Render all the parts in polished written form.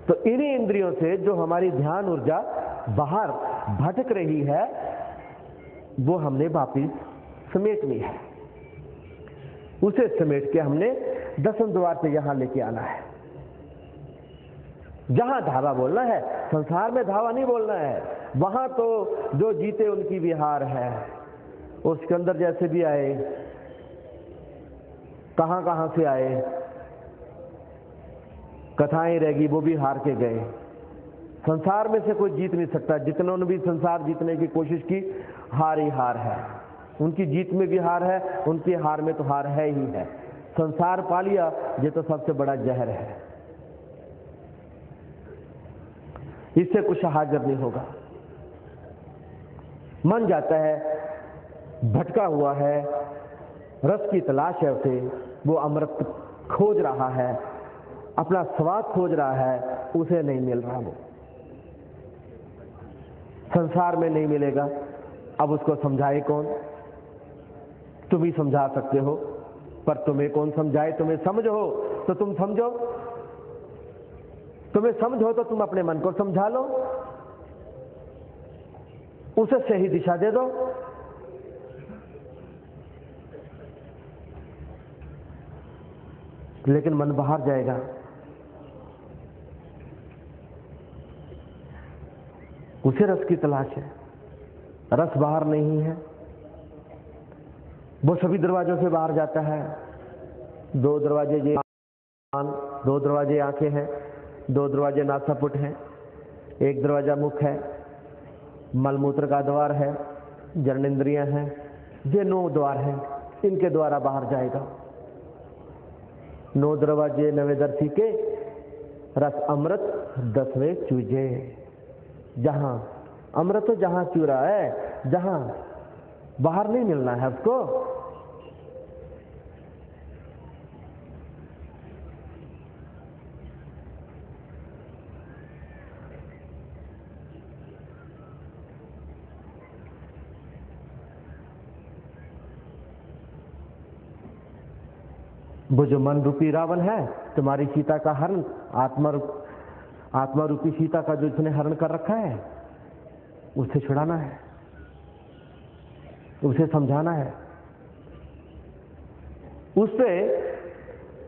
तो इन्हीं इंद्रियों से जो हमारी ध्यान ऊर्जा बाहर भटक रही है वो हमने वापिस समेटनी है। उसे समेट के हमने 10वें द्वार से यहां लेके आना है। जहां धावा बोलना है, संसार में धावा नहीं बोलना है। वहां तो जो जीते उनकी विहार है। उसके अंदर जैसे भी आए, कहां कहां से आए, कथाएं रहेगी वो भी हार के गए। संसार में से कोई जीत नहीं सकता। जितनों ने भी संसार जीतने की कोशिश की, हार ही हार है। उनकी जीत में भी हार है, उनकी हार में तो हार है ही है। संसार पा लिया, ये तो सबसे बड़ा जहर है। इससे कुछ हाजिर नहीं होगा। मन जाता है, भटका हुआ है, रस की तलाश है उसे, वो अमृत खोज रहा है, अपना स्वाद खोज रहा है, उसे नहीं मिल रहा। वो संसार में नहीं मिलेगा। अब उसको समझाए कौन? तुम ही समझा सकते हो, पर तुम्हें कौन समझाए? तुम्हें समझ हो तो तुम समझो, तुम्हें समझ हो तो तुम अपने मन को समझा लो, उसे सही दिशा दे दो। लेकिन मन बाहर जाएगा। उसे रस की तलाश है, रस बाहर नहीं है। वो सभी दरवाजों से बाहर जाता है। 2 दरवाजे ये कान, 2 दरवाजे आंखें हैं, 2 दरवाजे नासापुट हैं, 1 दरवाजा मुख है, मलमूत्र का द्वार है, जननेंद्रियां हैं। ये 9 द्वार हैं, इनके द्वारा बाहर जाएगा। 9 दरवाजे नवेदर्शी के, रस अमृत 10वें चूजे। जहां अमृत जहां चूरा है, जहां बाहर नहीं मिलना है उसको। वो जो मन रूपी रावण है, तुम्हारी सीता का हरण, आत्मा रूपी सीता का जो इसने हरण कर रखा है, उसे छुड़ाना है, उसे समझाना है,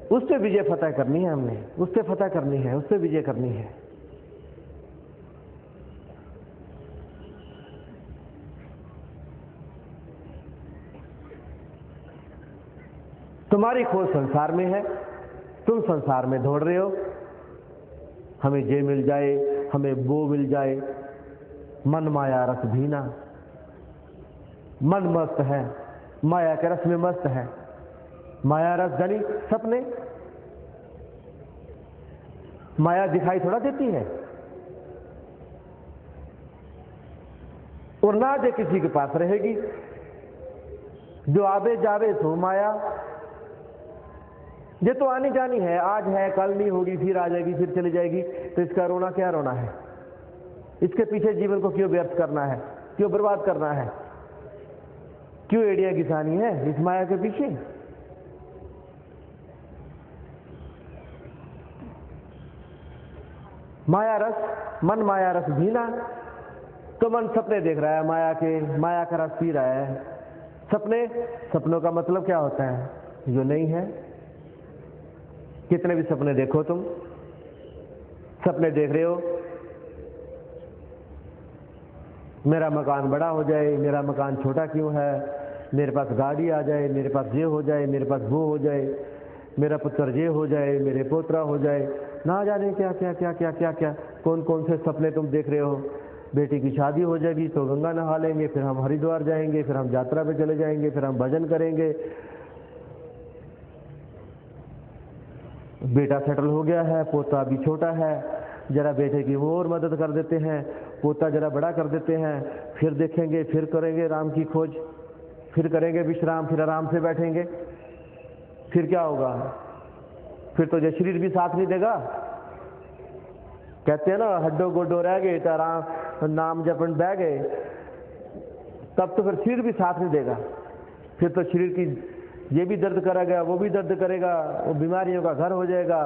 उससे विजय फतह करनी है। हमने उससे फतह करनी है, उससे विजय करनी है। तुम्हारी खोज संसार में है, तुम संसार में दौड़ रहे हो। हमें ये मिल जाए, हमें वो मिल जाए। मन माया रस भीना। मन मस्त है, माया के रस में मस्त है। माया रस जानी सपने। माया दिखाई थोड़ा देती है, और ना जे किसी के पास रहेगी। जो आवे जावे सो माया। ये तो आनी जानी है, आज है कल नहीं होगी, फिर आ जाएगी, फिर चली जाएगी। तो इसका रोना क्या रोना है? इसके पीछे जीवन को क्यों व्यर्थ करना है, क्यों बर्बाद करना है, क्यों एड़ियां घिसानी है इस माया के पीछे? माया रस, मन माया रस भीना। तो मन सपने देख रहा है, माया का रस पी रहा है। सपनों का मतलब क्या होता है? जो नहीं है। कितने भी सपने देखो तुम, सपने देख रहे हो, मेरा मकान बड़ा हो जाए, मेरा मकान छोटा क्यों है, मेरे पास गाड़ी आ जाए, मेरे पास ये हो जाए, मेरे पास वो हो जाए, मेरा पुत्र ये हो जाए, मेरे पोतरा हो जाए, ना जाने क्या क्या क्या क्या क्या क्या कौन कौन से सपने तुम देख रहे हो। बेटी की शादी हो जाएगी तो गंगा नहा लेंगे, फिर हम हरिद्वार जाएंगे, फिर हम यात्रा पे चले जाएंगे, फिर हम भजन करेंगे। बेटा सेटल हो गया है, पोता अभी छोटा है, जरा बेटे की वो और मदद कर देते हैं, पोता जरा बड़ा कर देते हैं, फिर देखेंगे, फिर करेंगे राम की खोज, फिर करेंगे विश्राम, फिर आराम से बैठेंगे। फिर क्या होगा? फिर तो ये शरीर भी साथ नहीं देगा। कहते हैं ना, हड्डो गोडो रह गए तो आराम नाम जपन बह गए, तब तो फिर शरीर भी साथ नहीं देगा। फिर तो शरीर की ये भी दर्द करेगा, वो भी दर्द करेगा, वो बीमारियों का घर हो जाएगा,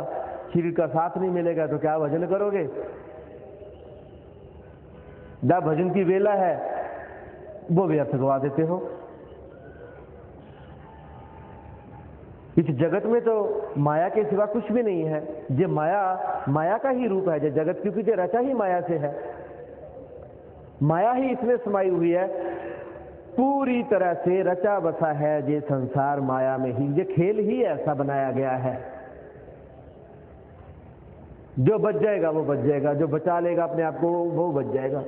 शरीर का साथ नहीं मिलेगा तो क्या भजन करोगे? जब भजन की वेला है वो व्यर्थ गवा देते हो। इस जगत में तो माया के सिवा कुछ भी नहीं है। ये माया का ही रूप है ये जगत, क्योंकि ये रचा ही माया से है। माया ही इसमें समाई हुई है, पूरी तरह से रचा बसा है ये संसार माया में ही। ये खेल ही ऐसा बनाया गया है। जो बच जाएगा वो बच जाएगा, जो बचा लेगा अपने आप को वो बच जाएगा।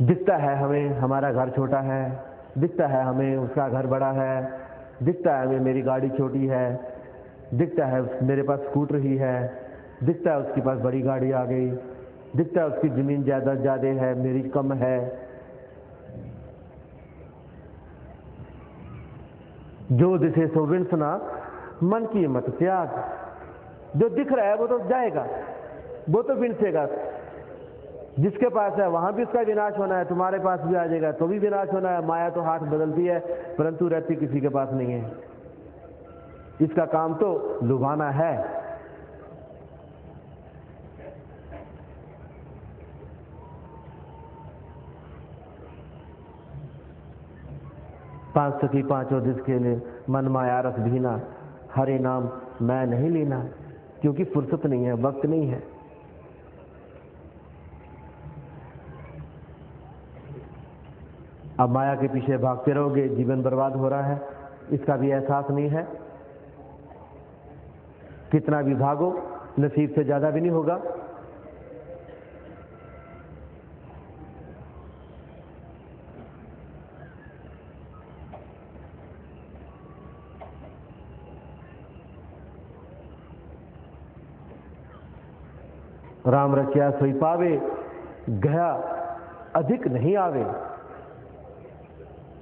दिखता है हमें हमारा घर छोटा है, दिखता है हमें उसका घर बड़ा है, दिखता है हमें मेरी गाड़ी छोटी है, दिखता है मेरे पास स्कूटर ही है, दिखता है उसके पास बड़ी गाड़ी आ गई, दिखता है उसकी जमीन ज्यादा है, मेरी कम है। जो दिसे सो विंसना मन की मत त्याग। जो दिख रहा है वो तो जाएगा, वो तो विंसेगा। जिसके पास है वहां भी उसका विनाश होना है, तुम्हारे पास भी आ जाएगा तो भी विनाश होना है। माया तो हाथ बदलती है परंतु रहती किसी के पास नहीं है। इसका काम तो लुभाना है। पांच सखी पांचों दिस के लिए मन माया रस भीना, हरे नाम मैं नहीं लेना, क्योंकि फुर्सत नहीं है, वक्त नहीं है। अब माया के पीछे भागते रहोगे, जीवन बर्बाद हो रहा है, इसका भी एहसास नहीं है। कितना भी भागो नसीब से ज्यादा भी नहीं होगा। राम रचिया सोई पावे, गया अधिक नहीं आवे।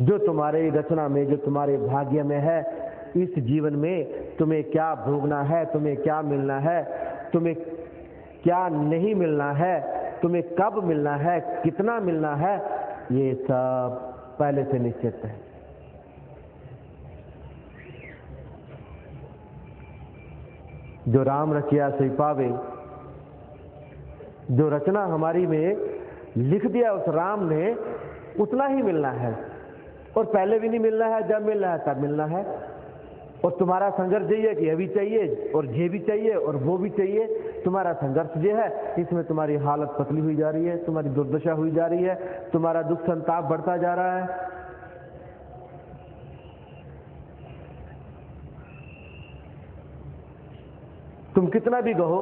जो तुम्हारे रचना में, जो तुम्हारे भाग्य में है, इस जीवन में तुम्हें क्या भोगना है, तुम्हें क्या मिलना है, तुम्हें क्या नहीं मिलना है, तुम्हें कब मिलना है, कितना मिलना है, ये सब पहले से निश्चित है। जो राम रचिया सोई पावे, जो रचना हमारी में लिख दिया उस राम ने, उतना ही मिलना है। और पहले भी नहीं मिलना है, जब मिलना है तब मिलना है। और तुम्हारा संघर्ष यही है कि ये भी चाहिए और ये भी चाहिए और वो भी चाहिए। तुम्हारा संघर्ष ये है, इसमें तुम्हारी हालत पतली हुई जा रही है, तुम्हारी दुर्दशा हुई जा रही है, तुम्हारा दुख संताप बढ़ता जा रहा है। तुम कितना भी कहो,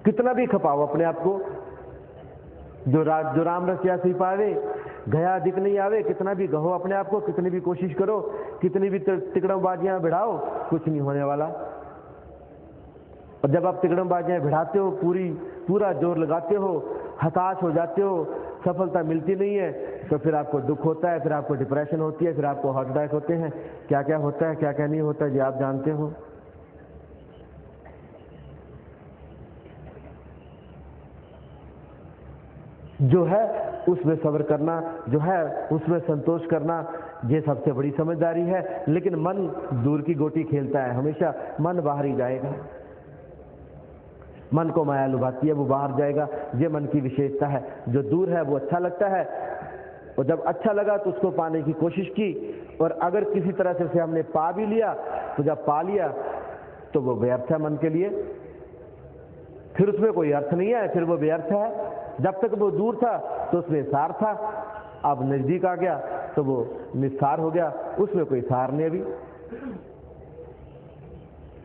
कितना भी खपाओ अपने आप को, जो राम रसिया सी पावे, गया अधिक नहीं आवे। कितना भी कहो अपने आप को, कितनी भी कोशिश करो, कितनी भी तिकड़मबाजियां भिड़ाओ, कुछ नहीं होने वाला। और जब आप तिकड़मबाजियां भिड़ाते हो, पूरा जोर लगाते हो, हताश हो जाते हो, सफलता मिलती नहीं है, तो फिर आपको दुख होता है, फिर आपको डिप्रेशन होती है, फिर आपको हार्ट अटैक होते हैं। क्या क्या होता है, क्या क्या नहीं होता है, ये आप जानते हो। जो है उसमें सब्र करना, जो है उसमें संतोष करना, ये सबसे बड़ी समझदारी है। लेकिन मन दूर की गोटी खेलता है, हमेशा मन बाहर ही जाएगा। मन को माया लुभाती है, वो बाहर जाएगा। ये मन की विशेषता है। जो दूर है वो अच्छा लगता है, और जब अच्छा लगा तो उसको पाने की कोशिश की, और अगर किसी तरह से हमने पा भी लिया, तो जब पा लिया तो वो व्यर्थ है मन के लिए, फिर उसमें कोई अर्थ नहीं है, फिर वो व्यर्थ है। जब तक वो दूर था तो उसमें सार था, अब नजदीक आ गया तो वो निस्सार हो गया, उसमें कोई सार नहीं। अभी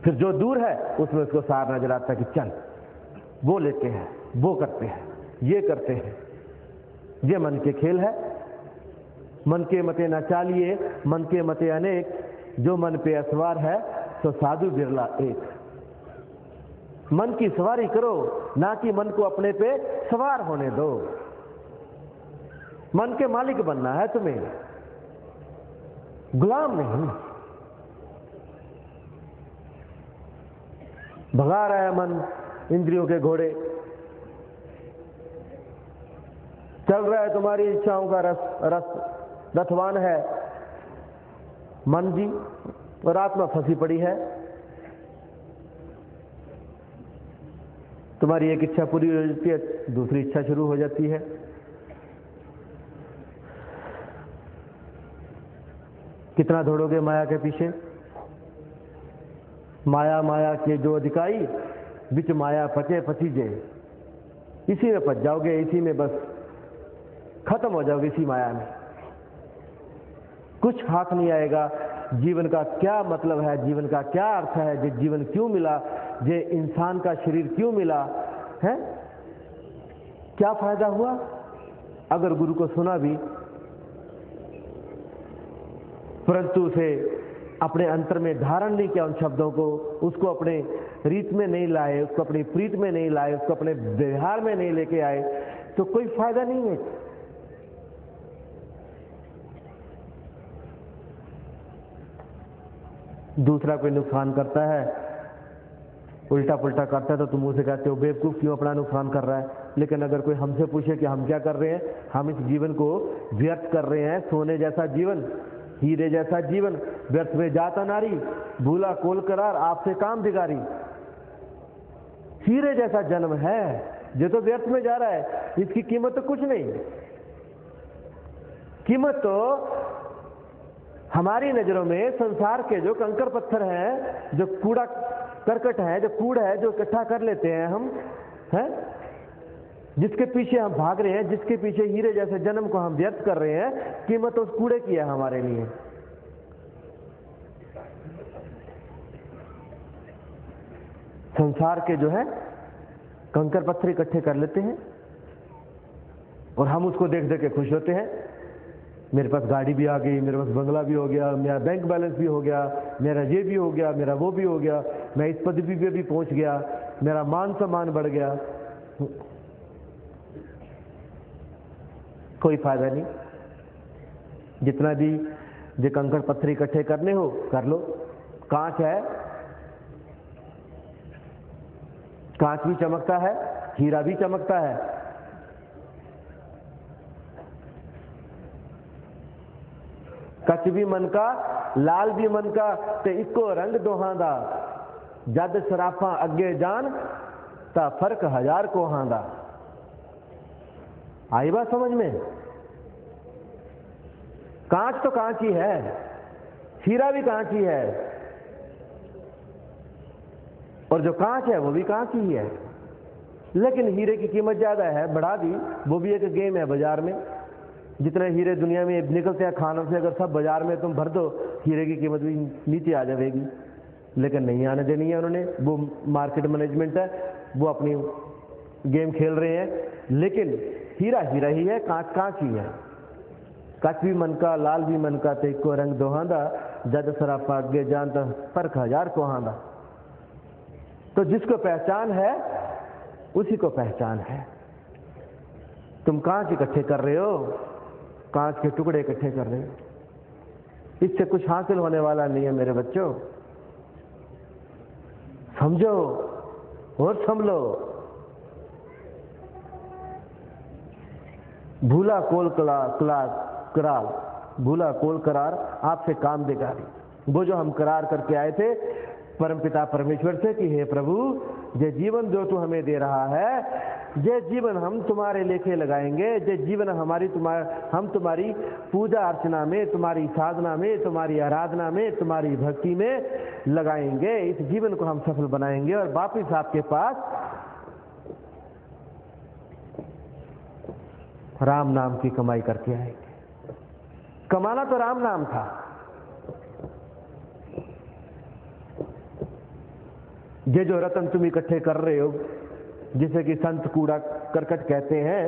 फिर जो दूर है उसमें उसको सार नजर आता है कि चल वो लेते हैं, वो करते हैं, ये करते हैं। ये मन के खेल है। मन के मते न चालिए, मन के मते अनेक, जो मन पे असवार है तो साधु बिरला एक। मन की सवारी करो, ना कि मन को अपने पे सवार होने दो। मन के मालिक बनना है तुम्हें, गुलाम नहीं। भगा रहा है मन इंद्रियों के घोड़े, चल रहा है तुम्हारी इच्छाओं का रस, रथवान है मन जी, और आत्मा फंसी पड़ी है। तुम्हारी एक इच्छा पूरी हो जाती है, दूसरी इच्छा शुरू हो जाती है। कितना दौड़ोगे माया के पीछे? माया माया के जो अधिकारी, बिच माया पचे पचीजे, इसी में पच जाओगे, इसी में बस खत्म हो जाओगे, इसी माया में। कुछ हाथ नहीं आएगा। जीवन का क्या मतलब है, जीवन का क्या अर्थ है, जे जीवन क्यों मिला, जे इंसान का शरीर क्यों मिला है, क्या फायदा हुआ अगर गुरु को सुना भी, परंतु उसे अपने अंतर में धारण नहीं किया उन शब्दों को, उसको अपने रीत में नहीं लाए, उसको अपनी प्रीत में नहीं लाए, उसको अपने व्यवहार में नहीं लेके आए, तो कोई फायदा नहीं है। दूसरा कोई नुकसान करता है, उल्टा पुल्टा करता है, तो तुम उसे कहते हो बेवकूफ, क्यों अपना नुकसान कर रहा है। लेकिन अगर कोई हमसे पूछे कि हम क्या कर रहे हैं, हम इस जीवन को व्यर्थ कर रहे हैं, सोने जैसा जीवन, हीरे जैसा जीवन, व्यर्थ में जाता नारी, भूला कोल करार, आपसे काम बिगारी। हीरे जैसा जन्म है, जो तो व्यर्थ में जा रहा है, इसकी कीमत तो कुछ नहीं। कीमत तो हमारी नजरों में संसार के जो कंकर पत्थर हैं, जो कूड़ा करकट है, जो कूड़ है, जो इकट्ठा कर लेते हैं हम, हैं, जिसके पीछे हम भाग रहे हैं, जिसके पीछे हीरे जैसे जन्म को हम व्यर्थ कर रहे हैं, कीमत उस कूड़े की है हमारे लिए। संसार के जो है कंकर पत्थर इकट्ठे कर लेते हैं और हम उसको देख देख के खुश होते हैं। मेरे पास गाड़ी भी आ गई, मेरे पास बंगला भी हो गया, मेरा बैंक बैलेंस भी हो गया, मेरा ये भी हो गया, मेरा वो भी हो गया, मैं इस पदवी पे भी पहुंच गया, मेरा मान सम्मान बढ़ गया। कोई फायदा नहीं। जितना भी जो कंकड़ पत्थर इकट्ठे करने हो कर लो। कांच है, कांच भी चमकता है, हीरा भी चमकता है। कच भी मन का, लाल भी मन का, ते इको रंग दोहां दा, जद सराफा अगे जान ता फर्क हजार कोहां दा। आई बात समझ में? कांच तो कांच ही है, हीरा भी कांच ही है, और जो कांच है वो भी कांच ही है। लेकिन हीरे की कीमत ज्यादा है, बढ़ा दी। वो भी एक गेम है बाजार में। जितने हीरे दुनिया में निकलते हैं खानों से, अगर सब बाजार में तुम भर दो, हीरे की कीमत भी नीचे आ जाएगी। लेकिन नहीं आने देनी है उन्होंने, वो मार्केट मैनेजमेंट है, वो अपनी गेम खेल रहे हैं। लेकिन हीरा हीरा ही है, कांच कांच ही है। कच भी मन का, लाल भी मन का, ते को रंग दोहांदा, जद सरापा अगे जानता फर्क हजार कोहांदा। तो जिसको पहचान है उसी को पहचान है। तुम कांच इकट्ठे कर रहे हो, कांच के टुकड़े इकट्ठे कर रहे हो, इससे कुछ हासिल होने वाला नहीं है मेरे बच्चों। समझो और संभलो। भूला कोल करार, भूला कोल करार, आपसे काम बेकारी। वो जो हम करार करके आए थे परमपिता परमेश्वर से कि हे प्रभु, ये जीवन जो तू हमें दे रहा है, ये जीवन हम तुम्हारे लेखे लगाएंगे। ये जीवन हम तुम्हारी पूजा अर्चना में, तुम्हारी साधना में, तुम्हारी आराधना में, तुम्हारी भक्ति में लगाएंगे। इस जीवन को हम सफल बनाएंगे और वापिस आपके पास राम नाम की कमाई करके आएंगे। कमाना तो राम नाम था। ये जो रतन तुम इकट्ठे कर रहे हो, जिसे कि संत कूड़ा करकट कहते हैं,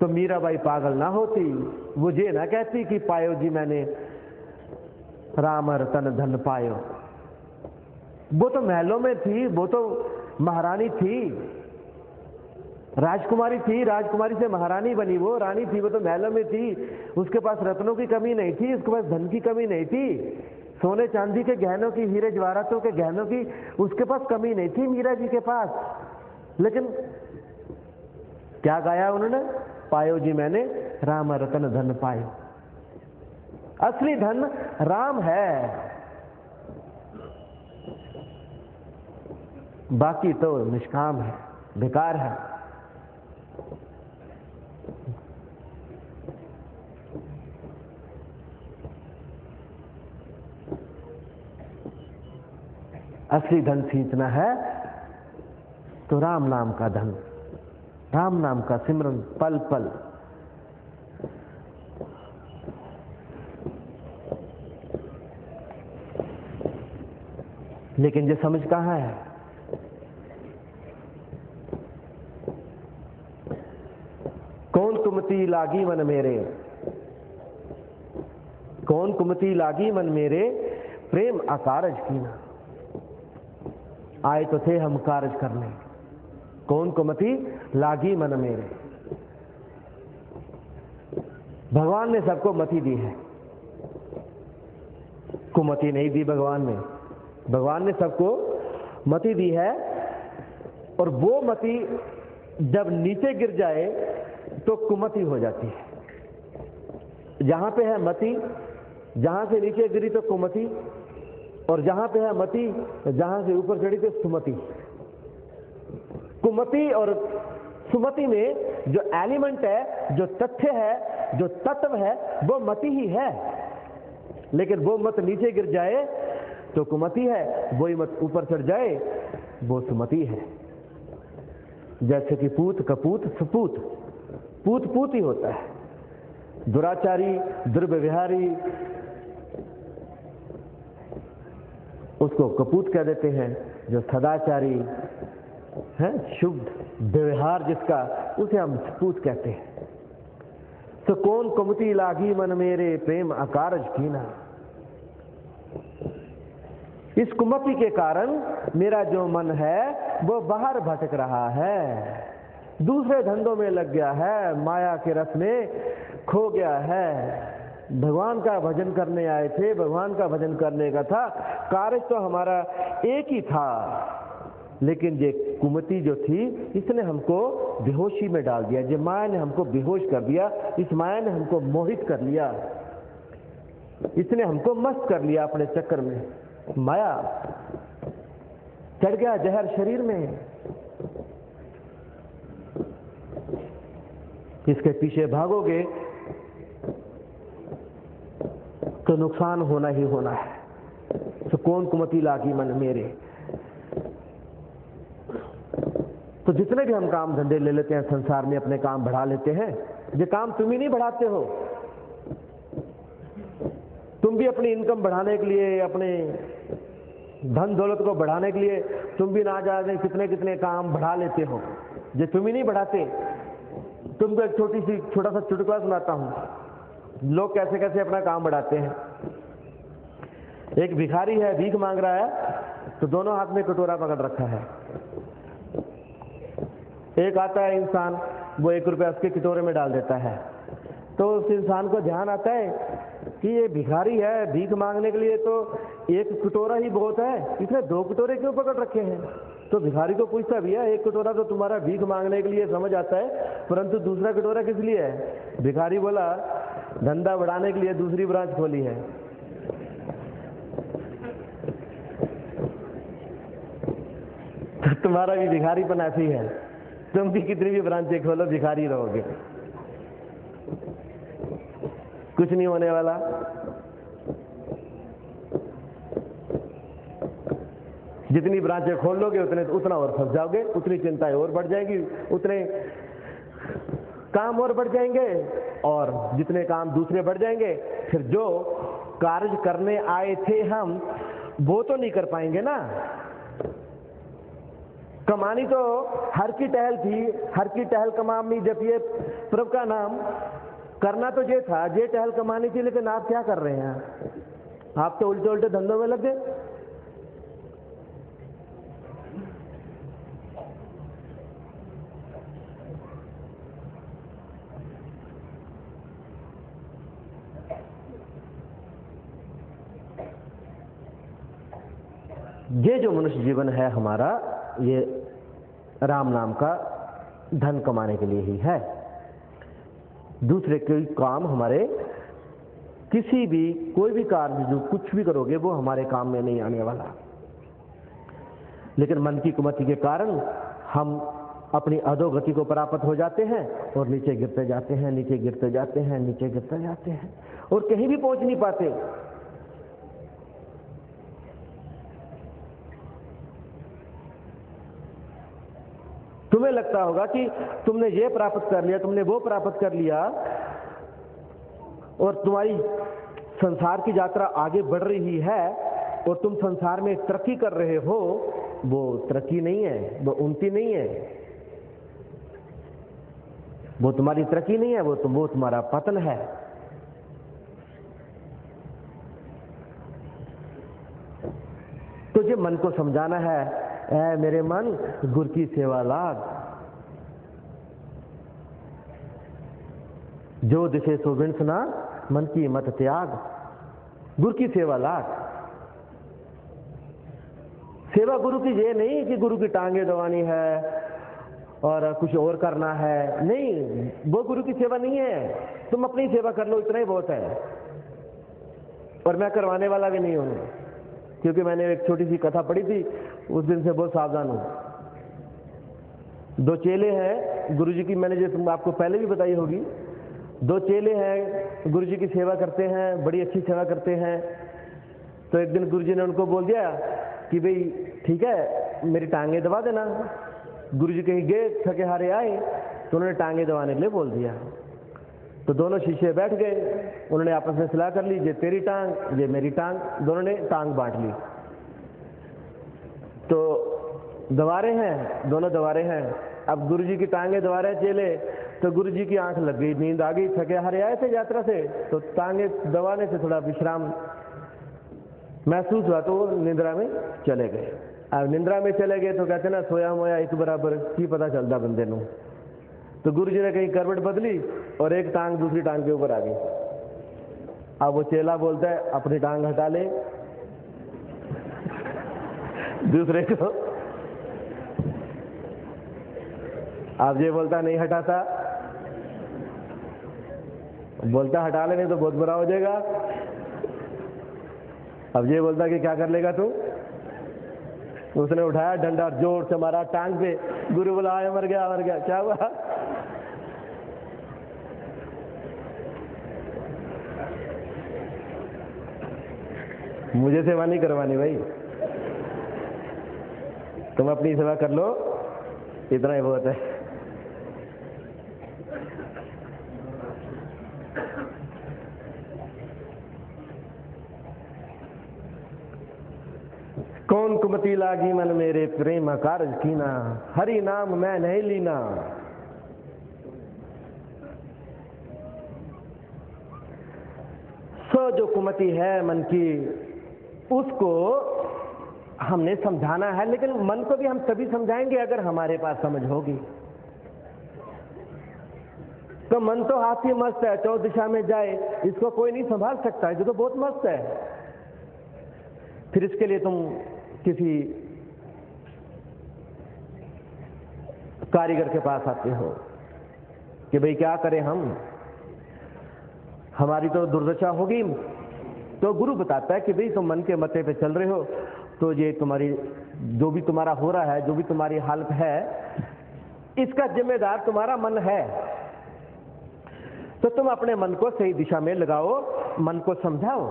तो मीराबाई पागल ना होती, वो ये ना कहती कि पायो जी मैंने राम रतन धन पायो। वो तो महलों में थी, वो तो महारानी थी, राजकुमारी थी, राजकुमारी से महारानी बनी, वो रानी थी, वो तो महलों में थी। उसके पास रत्नों की कमी नहीं थी, उसके पास धन की कमी नहीं थी, सोने चांदी के गहनों की, हीरे जवाहरातों के गहनों की उसके पास कमी नहीं थी मीरा जी के पास। लेकिन क्या गाया उन्होंने? पायो जी मैंने राम रतन धन पायो। असली धन राम है, बाकी तो निष्काम है, बेकार है। असली धन सींचना है तो राम नाम का धन, राम नाम का सिमरन पल पल। लेकिन ये समझ कहां है? कौन कुमति लागी मन मेरे, कौन कुमति लागी मन मेरे, प्रेम अकारज कीना। आए तो थे हम कारज करने, कौन कुमति लागी मन मेरे। भगवान ने सबको मति दी है, कुमति नहीं दी भगवान ने। भगवान ने सबको मति दी है, और वो मति जब नीचे गिर जाए तो कुमति हो जाती है। जहां पे है मति, जहां से नीचे गिरी तो कुमति, और जहां पे है मति, जहां से ऊपर चढ़ी तो सुमति। कुमति और सुमति में जो एलिमेंट है, जो तथ्य है, जो तत्व है, वो मति ही है। लेकिन वो मत नीचे गिर जाए तो कुमति है, वही मत ऊपर चढ़ जाए वो सुमति है। जैसे कि पूत कपूत सपूत, पूत पूत ही होता है। दुराचारी, दुर्व्यवहारी, उसको कपूत कह देते हैं। जो सदाचारी है, शुभ व्यवहार जिसका, उसे हम सपूत कहते हैं। तो कौन कुमति लागी मन मेरे, प्रेम अकारज कीना। इस कुमति के कारण मेरा जो मन है वो बाहर भटक रहा है, दूसरे धंधों में लग गया है, माया के रस में खो गया है। भगवान का भजन करने आए थे, भगवान का भजन करने का था, कार्य तो हमारा एक ही था, लेकिन ये कुमति जो थी इसने हमको बेहोशी में डाल दिया। ये माया ने हमको बेहोश कर दिया, इस माया ने हमको मोहित कर लिया, इसने हमको मस्त कर लिया अपने चक्कर में। माया चढ़ गया जहर शरीर में, इसके पीछे भागोगे तो नुकसान होना ही होना है। तो कौन कुमति लागी मन मेरे। तो जितने भी हम काम धंधे ले लेते हैं संसार में, अपने काम बढ़ा लेते हैं, ये काम तुम ही नहीं बढ़ाते हो। तुम भी अपनी इनकम बढ़ाने के लिए, अपने धन दौलत को बढ़ाने के लिए तुम भी ना जाने कितने कितने काम बढ़ा लेते हो, ये तुम ही नहीं बढ़ाते। तुमको एक छोटा सा चुटकुला सुनाता हूं, लोग कैसे कैसे अपना काम बढ़ाते हैं। एक भिखारी है, भीख मांग रहा है, तो दोनों हाथ में कटोरा पकड़ रखा है। एक आता है इंसान, वो 1 रुपया उसके कटोरे में डाल देता है। तो उस इंसान को ध्यान आता है कि ये भिखारी है, भीख मांगने के लिए तो 1 कटोरा ही बहुत है, इसने 2 कटोरे क्यों पकड़ रखे हैं। तो भिखारी को पूछता, भैया 1 कटोरा तो तुम्हारा भीख मांगने के लिए समझ आता है, परंतु दूसरा कटोरा किस लिए है। भिखारी बोला, धंधा बढ़ाने के लिए दूसरी ब्रांच खोली है। तो तुम्हारा भी भिखारीपन ऐसी है, तुम भी कितनी भी ब्रांचें खोलो भिखारी रहोगे, कुछ नहीं होने वाला। जितनी ब्रांचें खोल लोगे उतना और फंस जाओगे, उतनी चिंताएं और बढ़ जाएगी, उतने काम और बढ़ जाएंगे, और जितने काम दूसरे बढ़ जाएंगे, फिर जो कार्य करने आए थे हम वो तो नहीं कर पाएंगे ना। कमानी तो हर की टहल थी, हर की टहल कमानी जपिए प्रभु का नाम। करना तो ये था, ये टहल कमानी थी, लेकिन आप क्या कर रहे हैं, आप तो उल्टे उल्टे धंधों में लग गए। ये जो मनुष्य जीवन है हमारा, ये राम नाम का धन कमाने के लिए ही है। दूसरे कोई काम हमारे किसी भी कोई भी कार्य जो कुछ भी करोगे वो हमारे काम में नहीं आने वाला। लेकिन मन की कुमति के कारण हम अपनी अधोगति को प्राप्त हो जाते हैं और नीचे गिरते जाते हैं, नीचे गिरते जाते हैं, नीचे गिरते जाते हैं और कहीं भी पहुंच नहीं पाते। तुम्हें लगता होगा कि तुमने ये प्राप्त कर लिया, तुमने वो प्राप्त कर लिया और तुम्हारी संसार की यात्रा आगे बढ़ रही है और तुम संसार में तरक्की कर रहे हो। वो तरक्की नहीं है, वो उन्नति नहीं है, वो तुम्हारी तरक्की नहीं है, वो तुम्हारा पतन है। तुझे मन को समझाना है, ऐ मेरे मन गुरु की सेवा लाग, जो दिशे सो बिन सुना मन की मत त्याग। गुरु की सेवा लाग। सेवा गुरु की ये नहीं कि गुरु की टांगे दबानी है और कुछ और करना है, नहीं, वो गुरु की सेवा नहीं है। तुम अपनी सेवा कर लो, इतना ही बहुत है। और मैं करवाने वाला भी नहीं हूं, क्योंकि मैंने एक छोटी सी कथा पढ़ी थी, उस दिन से बहुत सावधान हूं। 2 चेले हैं गुरु जी की, मैंने जो आपको पहले भी बताई होगी। 2 चेले हैं, गुरु जी की सेवा करते हैं, बड़ी अच्छी सेवा करते हैं। तो एक दिन गुरु जी ने उनको बोल दिया कि भाई ठीक है, मेरी टांगे दबा देना। गुरु जी कहीं गए, थके हारे आए, तो उन्होंने टांगे दबाने के लिए बोल दिया। तो दोनों शिष्य बैठ गए, उन्होंने आपस में सलाह कर ली, ये तेरी टांग, ये मेरी टांग, दोनों ने टांग बांट ली। तो दबा रहे हैं, दोनों दबा रहे हैं। अब गुरु जी की टांगे दबा रहे चेले, तो गुरु जी की आंख लग गई, नींद आ गई, थके हारे आए थे यात्रा से, तो टांगे दबाने से थोड़ा विश्राम महसूस हुआ, तो वो निद्रा में चले गए। अब निद्रा में चले गए तो कहते ना, सोया मोया एक बराबर की पता चलता बंदे नू। तो गुरु जी ने कहीं करवट बदली और एक टांग दूसरी टांग के ऊपर आ गई। अब वो चेला बोलता है, अपनी टांग हटा ले, दूसरे को। अब ये बोलता नहीं हटाता, बोलता हटा ले, नहीं तो बहुत बुरा हो जाएगा। अब ये बोलता कि क्या कर लेगा तू। उसने उठाया डंडा, जोर से मारा टांग पे। गुरु बोला, आया, मर गया, मर गया। क्या हुआ? मुझे सेवा नहीं करवानी भाई, तुम अपनी सेवा कर लो, इतना ही बहुत है। कौन कुमति लागी मन मेरे प्रेम कारज कीना, हरि नाम मैं नहीं लीना। सो जो कुमति है मन की, उसको हमने समझाना है। लेकिन मन को भी हम तभी समझाएंगे अगर हमारे पास समझ होगी। तो मन तो हाथी मस्त है, 4 दिशा में जाए, इसको कोई नहीं संभाल सकता, ये तो बहुत मस्त है। फिर इसके लिए तुम किसी कारीगर के पास आते हो कि भाई क्या करें हम, हमारी तो दुर्दशा होगी। तो गुरु बताता है कि भाई तुम मन के मते पे चल रहे हो, तो ये तुम्हारी जो भी तुम्हारा हो रहा है, जो भी तुम्हारी हालत है, इसका जिम्मेदार तुम्हारा मन है। तो तुम अपने मन को सही दिशा में लगाओ, मन को समझाओ।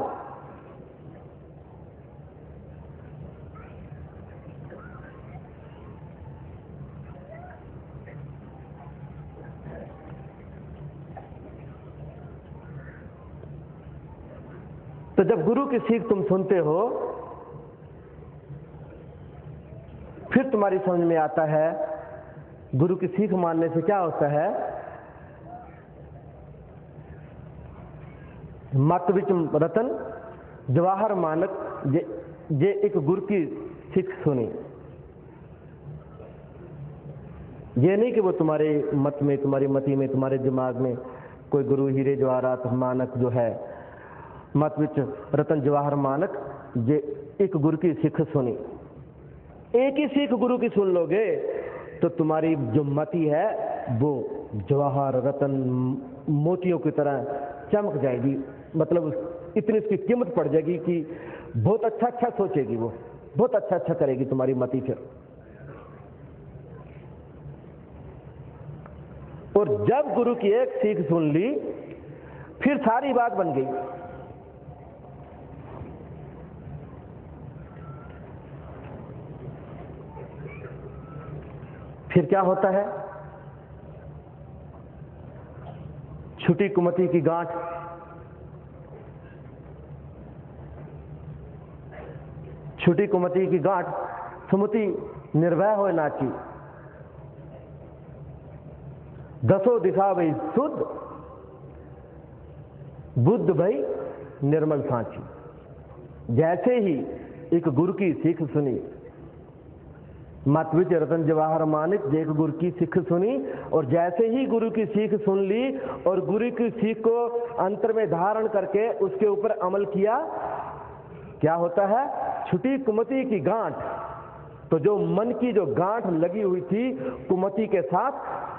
तो जब गुरु की सीख तुम सुनते हो, फिर तुम्हारी समझ में आता है गुरु की सीख मानने से क्या होता है। मत विच रतन जवाहर मानक, ये एक गुरु की सीख सुनी। ये नहीं कि वो तुम्हारे मत में, तुम्हारी मति में, तुम्हारे दिमाग में कोई गुरु हीरे जवाहरात मानक जो है, मत विच रतन जवाहर मानक, ये एक गुरु की सीख सुनी। एक ही सीख गुरु की सुन लोगे तो तुम्हारी जो मति है वो जवाहर रतन मोतियों की तरह चमक जाएगी, मतलब इतनी उसकी कीमत पड़ जाएगी कि बहुत अच्छा अच्छा सोचेगी, वो बहुत अच्छा अच्छा करेगी तुम्हारी मति फिर। और जब गुरु की एक सीख सुन ली फिर सारी बात बन गई। फिर क्या होता है, छुटी कुमति की गांठ, छुटी कुमति की गांठ, सुमति निर्भय हो नाची, दसों दिशा भई शुद्ध, बुद्ध भई निर्मल सांची। जैसे ही एक गुरु की सीख सुनी, मत विच रतन जवाहर मानिक, एक गुरु की सीख सुनी, और जैसे ही गुरु की सीख सुन ली और गुरु की सीख को अंतर में धारण करके उसके ऊपर अमल किया, क्या होता है, छुटी कुमति की गांठ। तो जो मन की जो गांठ लगी हुई थी कुमति के साथ,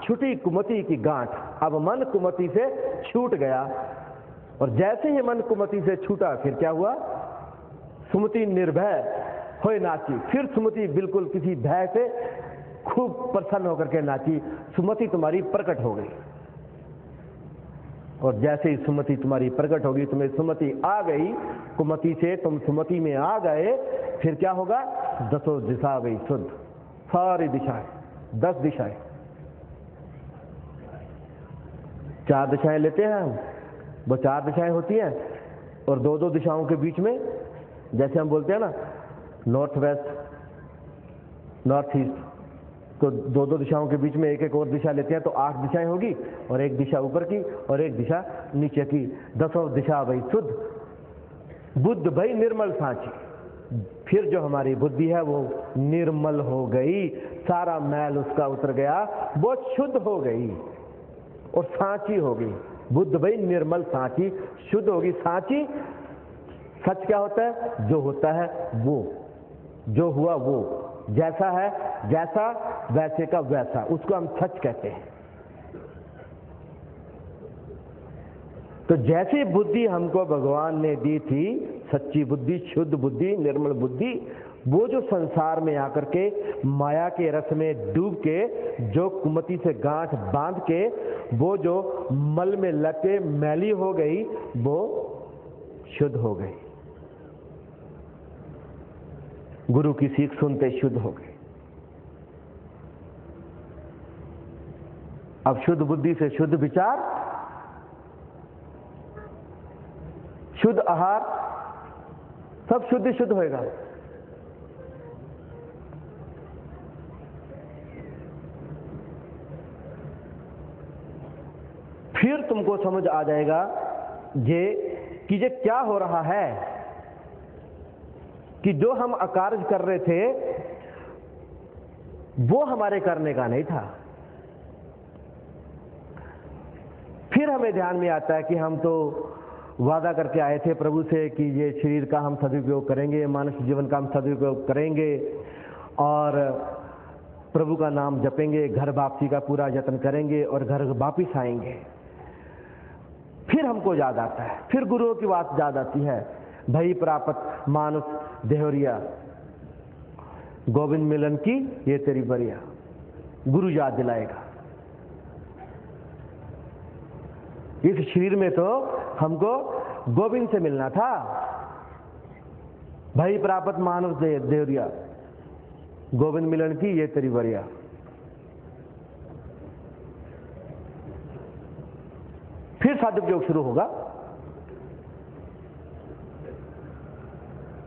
छुटी कुमति की गांठ, अब मन कुमति से छूट गया। और जैसे ही मन कुमति से छूटा फिर क्या हुआ, सुमति निर्भय होए नाची। फिर सुमति बिल्कुल किसी भय से खूब प्रसन्न होकर के नाची, सुमति तुम्हारी प्रकट हो गई। और जैसे ही सुमति तुम्हारी प्रकट होगी, तुम्हें सुमति आ गई, कुमति से तुम सुमति में आ गए, फिर क्या होगा, दसों दिशा गई शुद्ध, सारी दिशाएं, 10 दिशाएं। 4 दिशाएं लेते हैं हम, वो 4 दिशाएं होती हैं, और 2-2 दिशाओं के बीच में, जैसे हम बोलते हैं ना, नॉर्थ वेस्ट, नॉर्थ ईस्ट, तो 2-2 दिशाओं के बीच में एक और दिशा लेते हैं, तो 8 दिशाएं होगी, और एक दिशा ऊपर की और एक दिशा नीचे की, 10 दिशा भई शुद्ध, बुद्ध भई निर्मल सांची। फिर जो हमारी बुद्धि है वो निर्मल हो गई, सारा मैल उसका उतर गया, वो शुद्ध हो गई और सांची हो गई। बुद्ध भई निर्मल सांची, शुद्ध होगी सांची। सच क्या होता है, जो होता है वो, जो हुआ वो, जैसा है जैसा, वैसे का वैसा, उसको हम सच कहते हैं। तो जैसी बुद्धि हमको भगवान ने दी थी, सच्ची बुद्धि, शुद्ध बुद्धि, निर्मल बुद्धि, वो जो संसार में आकर के माया के रस में डूब के जो कुमति से गांठ बांध के वो जो मल में लग के मैली हो गई, वो शुद्ध हो गई, गुरु की सीख सुनते शुद्ध हो गए। अब शुद्ध बुद्धि से शुद्ध विचार, शुद्ध आहार, सब शुद्ध शुद्ध होएगा। फिर तुमको समझ आ जाएगा कि ये क्या हो रहा है, कि जो हम अकार्य कर रहे थे वो हमारे करने का नहीं था। फिर हमें ध्यान में आता है कि हम तो वादा करके आए थे प्रभु से कि ये शरीर का हम सदुपयोग करेंगे, मानव जीवन का हम सदुपयोग करेंगे और प्रभु का नाम जपेंगे, घर वापसी का पूरा यत्न करेंगे और घर वापिस आएंगे। फिर हमको याद आता है, फिर गुरुओं की बात याद आती है, भई प्राप्त मानुष देहरिया, गोविंद मिलन की ये तेरी बरिया। गुरु याद दिलाएगा। इस शरीर में तो हमको गोविंद से मिलना था, भई प्राप्त मानुष देहरिया, गोविंद मिलन की ये तेरी बरिया। फिर सदुपयोग शुरू होगा,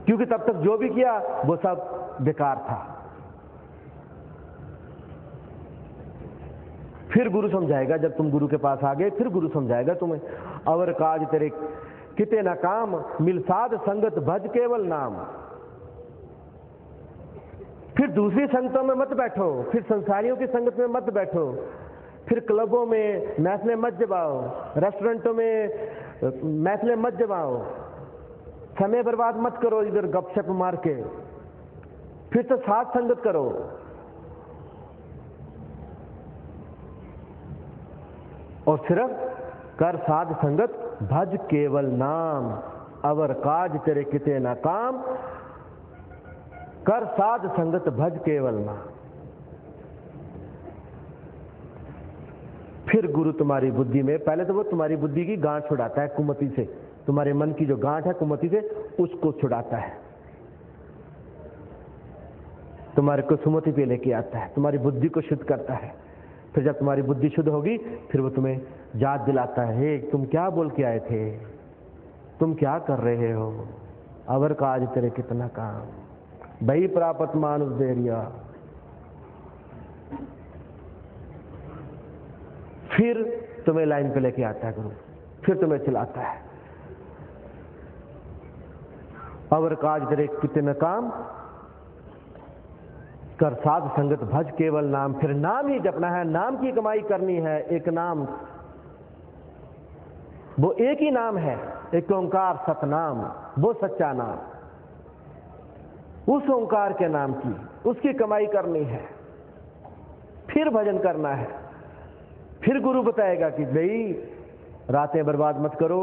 क्योंकि तब तक जो भी किया वो सब बेकार था। फिर गुरु समझाएगा, जब तुम गुरु के पास आ गए, फिर गुरु समझाएगा तुम्हें, अवर काज तेरे किते न काम, मिल साध संगत भज केवल नाम। फिर दूसरी संगतों में मत बैठो, फिर संसारियों की संगत में मत बैठो, फिर क्लबों में महफिलें मत जमाओ, रेस्टोरेंटों में महफिलें मत जमाओ, समय बर्बाद मत करो इधर गपशप मार के। फिर तो साथ संगत करो। और सिर्फ कर साध संगत भज केवल नाम, अवर काज तेरे किते न काम, कर साध संगत भज केवल नाम। फिर गुरु तुम्हारी बुद्धि में, पहले तो वो तुम्हारी बुद्धि की गांठ छुड़ाता है कुमति से, तुम्हारे मन की जो गांठ है कुमति से उसको छुड़ाता है, तुम्हारे को सुमति पे लेके आता है, तुम्हारी बुद्धि को शुद्ध करता है। फिर जब तुम्हारी बुद्धि शुद्ध होगी फिर वो तुम्हें याद दिलाता है, हे तुम क्या बोल के आए थे, तुम क्या कर रहे हो, अवर काज तेरे कितना काम, भई प्रापत मानुष देरिया। फिर तुम्हें लाइन पे लेके आता है गुरु, फिर तुम्हें चलाता है, अवर काज तेरे कितने काम, कर साध संगत भज केवल नाम। फिर नाम ही जपना है, नाम की कमाई करनी है। एक नाम, वो एक ही नाम है, एक ओंकार सतनाम, वो सच्चा नाम, उस ओंकार के नाम की उसकी कमाई करनी है। फिर भजन करना है। फिर गुरु बताएगा कि भाई रातें बर्बाद मत करो,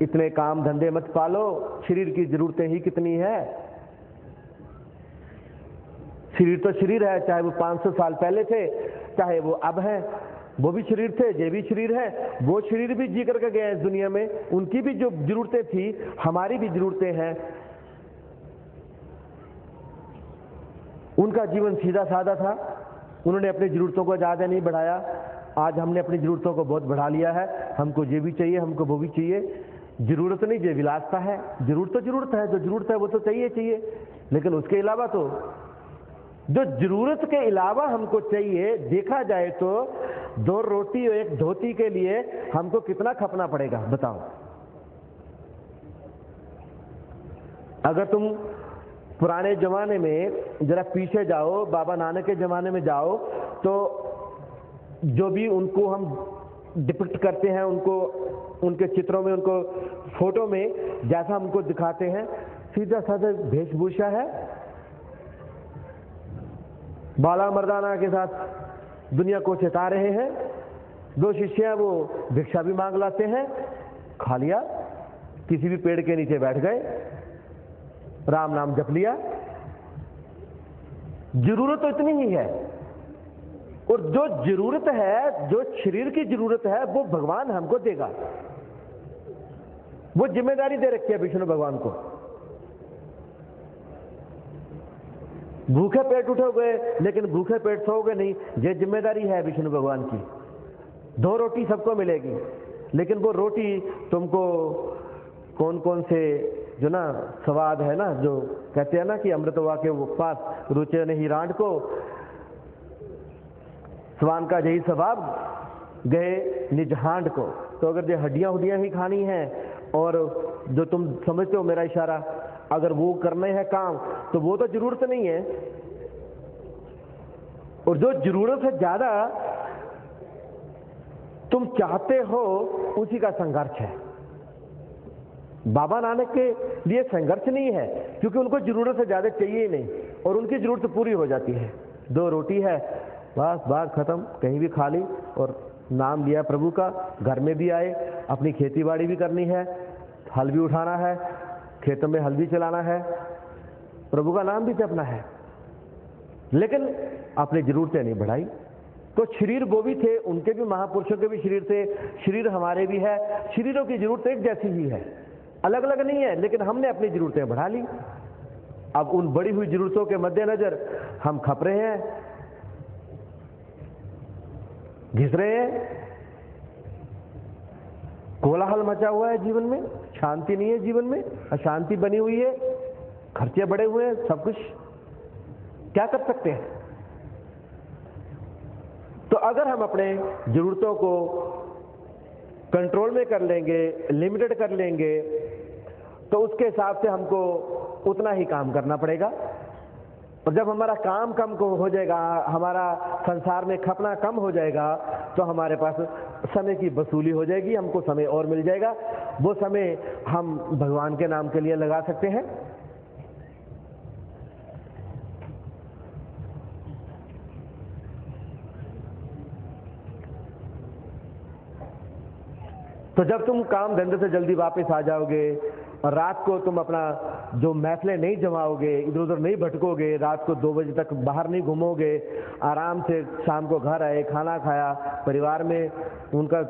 इतने काम धंधे मत पालो, शरीर की जरूरतें ही कितनी है। शरीर तो शरीर है, चाहे वो 500 साल पहले थे, चाहे वो अब है, वो भी शरीर थे, ये भी शरीर है। वो शरीर भी जी करके गए इस दुनिया में, उनकी भी जो जरूरतें थी हमारी भी जरूरतें हैं। उनका जीवन सीधा साधा था, उन्होंने अपनी जरूरतों को ज्यादा नहीं बढ़ाया। आज हमने अपनी जरूरतों को बहुत बढ़ा लिया है, हमको ये भी चाहिए, हमको वो भी चाहिए। जरूरत नहीं, ये विलासता है। जरूरत तो जरूरत है, जो जरूरत है वो तो चाहिए चाहिए, लेकिन उसके अलावा तो जो जरूरत के अलावा हमको चाहिए, देखा जाए तो 2 रोटी और 1 धोती के लिए हमको कितना खपना पड़ेगा बताओ। अगर तुम पुराने जमाने में जरा पीछे जाओ, बाबा नानक के जमाने में जाओ, तो जो भी उनको हम डिपिक्ट करते हैं, उनको उनके चित्रों में, उनको फोटो में जैसा हमको दिखाते हैं, सीधा साधा वेशभूषा है। बाला मर्दाना के साथ दुनिया को चिता रहे हैं। 2 शिष्य वो भिक्षा भी मांग लाते हैं, खा लिया, किसी भी पेड़ के नीचे बैठ गए, राम नाम जप लिया। जरूरत तो इतनी ही है, और जो जरूरत है, जो शरीर की जरूरत है, वो भगवान हमको देगा। वो जिम्मेदारी दे रखी है विष्णु भगवान को। भूखे पेट उठोगे लेकिन भूखे पेट सोओगे नहीं, ये जिम्मेदारी है विष्णु भगवान की। 2 रोटी सबको मिलेगी, लेकिन वो रोटी तुमको कौन कौन से जो ना स्वाद है ना, जो कहते हैं ना कि अमृतवा के पास रुचे नहीं रांड को, स्वान का यही स्वभाव गए निज हांड को। तो अगर ये हड्डियां ही खानी है, और जो तुम समझते हो मेरा इशारा, अगर वो करने हैं काम, तो वो तो जरूरत नहीं है। और जो जरूरत से ज्यादा तुम चाहते हो, उसी का संघर्ष है। बाबा नानक के लिए संघर्ष नहीं है, क्योंकि उनको जरूरत से ज्यादा चाहिए ही नहीं, और उनकी जरूरत पूरी हो जाती है। 2 रोटी है, बस बात खत्म, कहीं भी खा ली और नाम लिया प्रभु का। घर में भी आए, अपनी खेती बाड़ी भी करनी है, हल भी उठाना है, खेतों में हल भी चलाना है, प्रभु का नाम भी जपना है, लेकिन अपनी जरूरतें नहीं बढ़ाई। तो शरीर वो भी थे, उनके भी, महापुरुषों के भी शरीर थे, शरीर हमारे भी है। शरीरों की जरूरत एक जैसी ही है, अलग अलग नहीं है, लेकिन हमने अपनी जरूरतें बढ़ा ली। अब उन बढ़ी हुई जरूरतों के मद्देनजर हम खप रहे हैं, घिस रहे हैं, कोलाहल मचा हुआ है जीवन में, शांति नहीं है जीवन में, अशांति बनी हुई है, खर्चे बढ़े हुए हैं, सब कुछ। क्या कर सकते हैं? तो अगर हम अपने जरूरतों को कंट्रोल में कर लेंगे, लिमिटेड कर लेंगे, तो उसके हिसाब से हमको उतना ही काम करना पड़ेगा। और जब हमारा काम कम हो जाएगा, हमारा संसार में खपना कम हो जाएगा, तो हमारे पास समय की वसूली हो जाएगी, हमको समय और मिल जाएगा। वो समय हम भगवान के नाम के लिए लगा सकते हैं। तो जब तुम काम धंधे से जल्दी वापस आ जाओगे और रात को तुम अपना जो महफिलें नहीं जमाओगे, इधर उधर नहीं भटकोगे, रात को 2 बजे तक बाहर नहीं घूमोगे, आराम से शाम को घर आए, खाना खाया, परिवार में उनका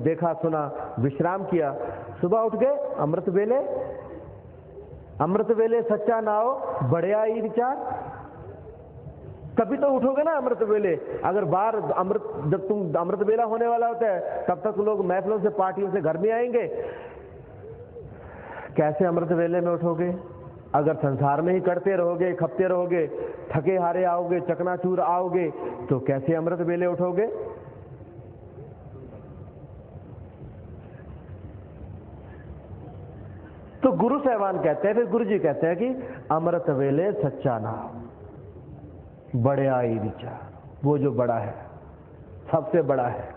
देखा सुना, विश्राम किया, सुबह उठ गए, अमृत वेले सच्चा नाओ बढ़िया ही विचार, तभी तो उठोगे ना अमृत वेले। अगर बाहर जब तुम अमृत वेला होने वाला होता है तब तक लोग महफिलों से, पार्टियों से घर में आएंगे, कैसे अमृत वेले में उठोगे? अगर संसार में ही करते रहोगे, खपते रहोगे, थके हारे आओगे, चकनाचूर आओगे, तो कैसे अमृत वेले उठोगे? तो गुरु साहबान कहते हैं, फिर गुरु जी कहते हैं कि अमृत वेले सच्चा नाम बड़े आई विचार, वो जो बड़ा है, सबसे बड़ा है,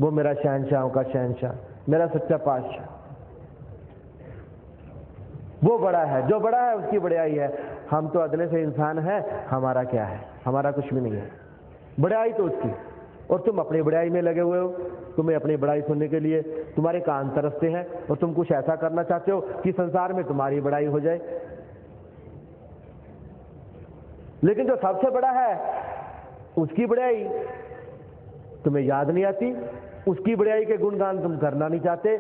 वो मेरा शहंशाहों का शहंशाह, मेरा सच्चा पातशाह, वो बड़ा है, जो बड़ा है उसकी बड़ाई है। हम तो अदले से इंसान हैं, हमारा क्या है? हमारा कुछ भी नहीं है, बड़ाई तो उसकी। और तुम अपनी बड़ाई में लगे हुए हो, तुम्हें अपनी बड़ाई सुनने के लिए तुम्हारे कान तरसते हैं और तुम कुछ ऐसा करना चाहते हो कि संसार में तुम्हारी बड़ाई हो जाए। लेकिन जो सबसे बड़ा है उसकी बड़ाई तुम्हें याद नहीं आती, उसकी बड़ाई के गुणगान तुम करना नहीं चाहते,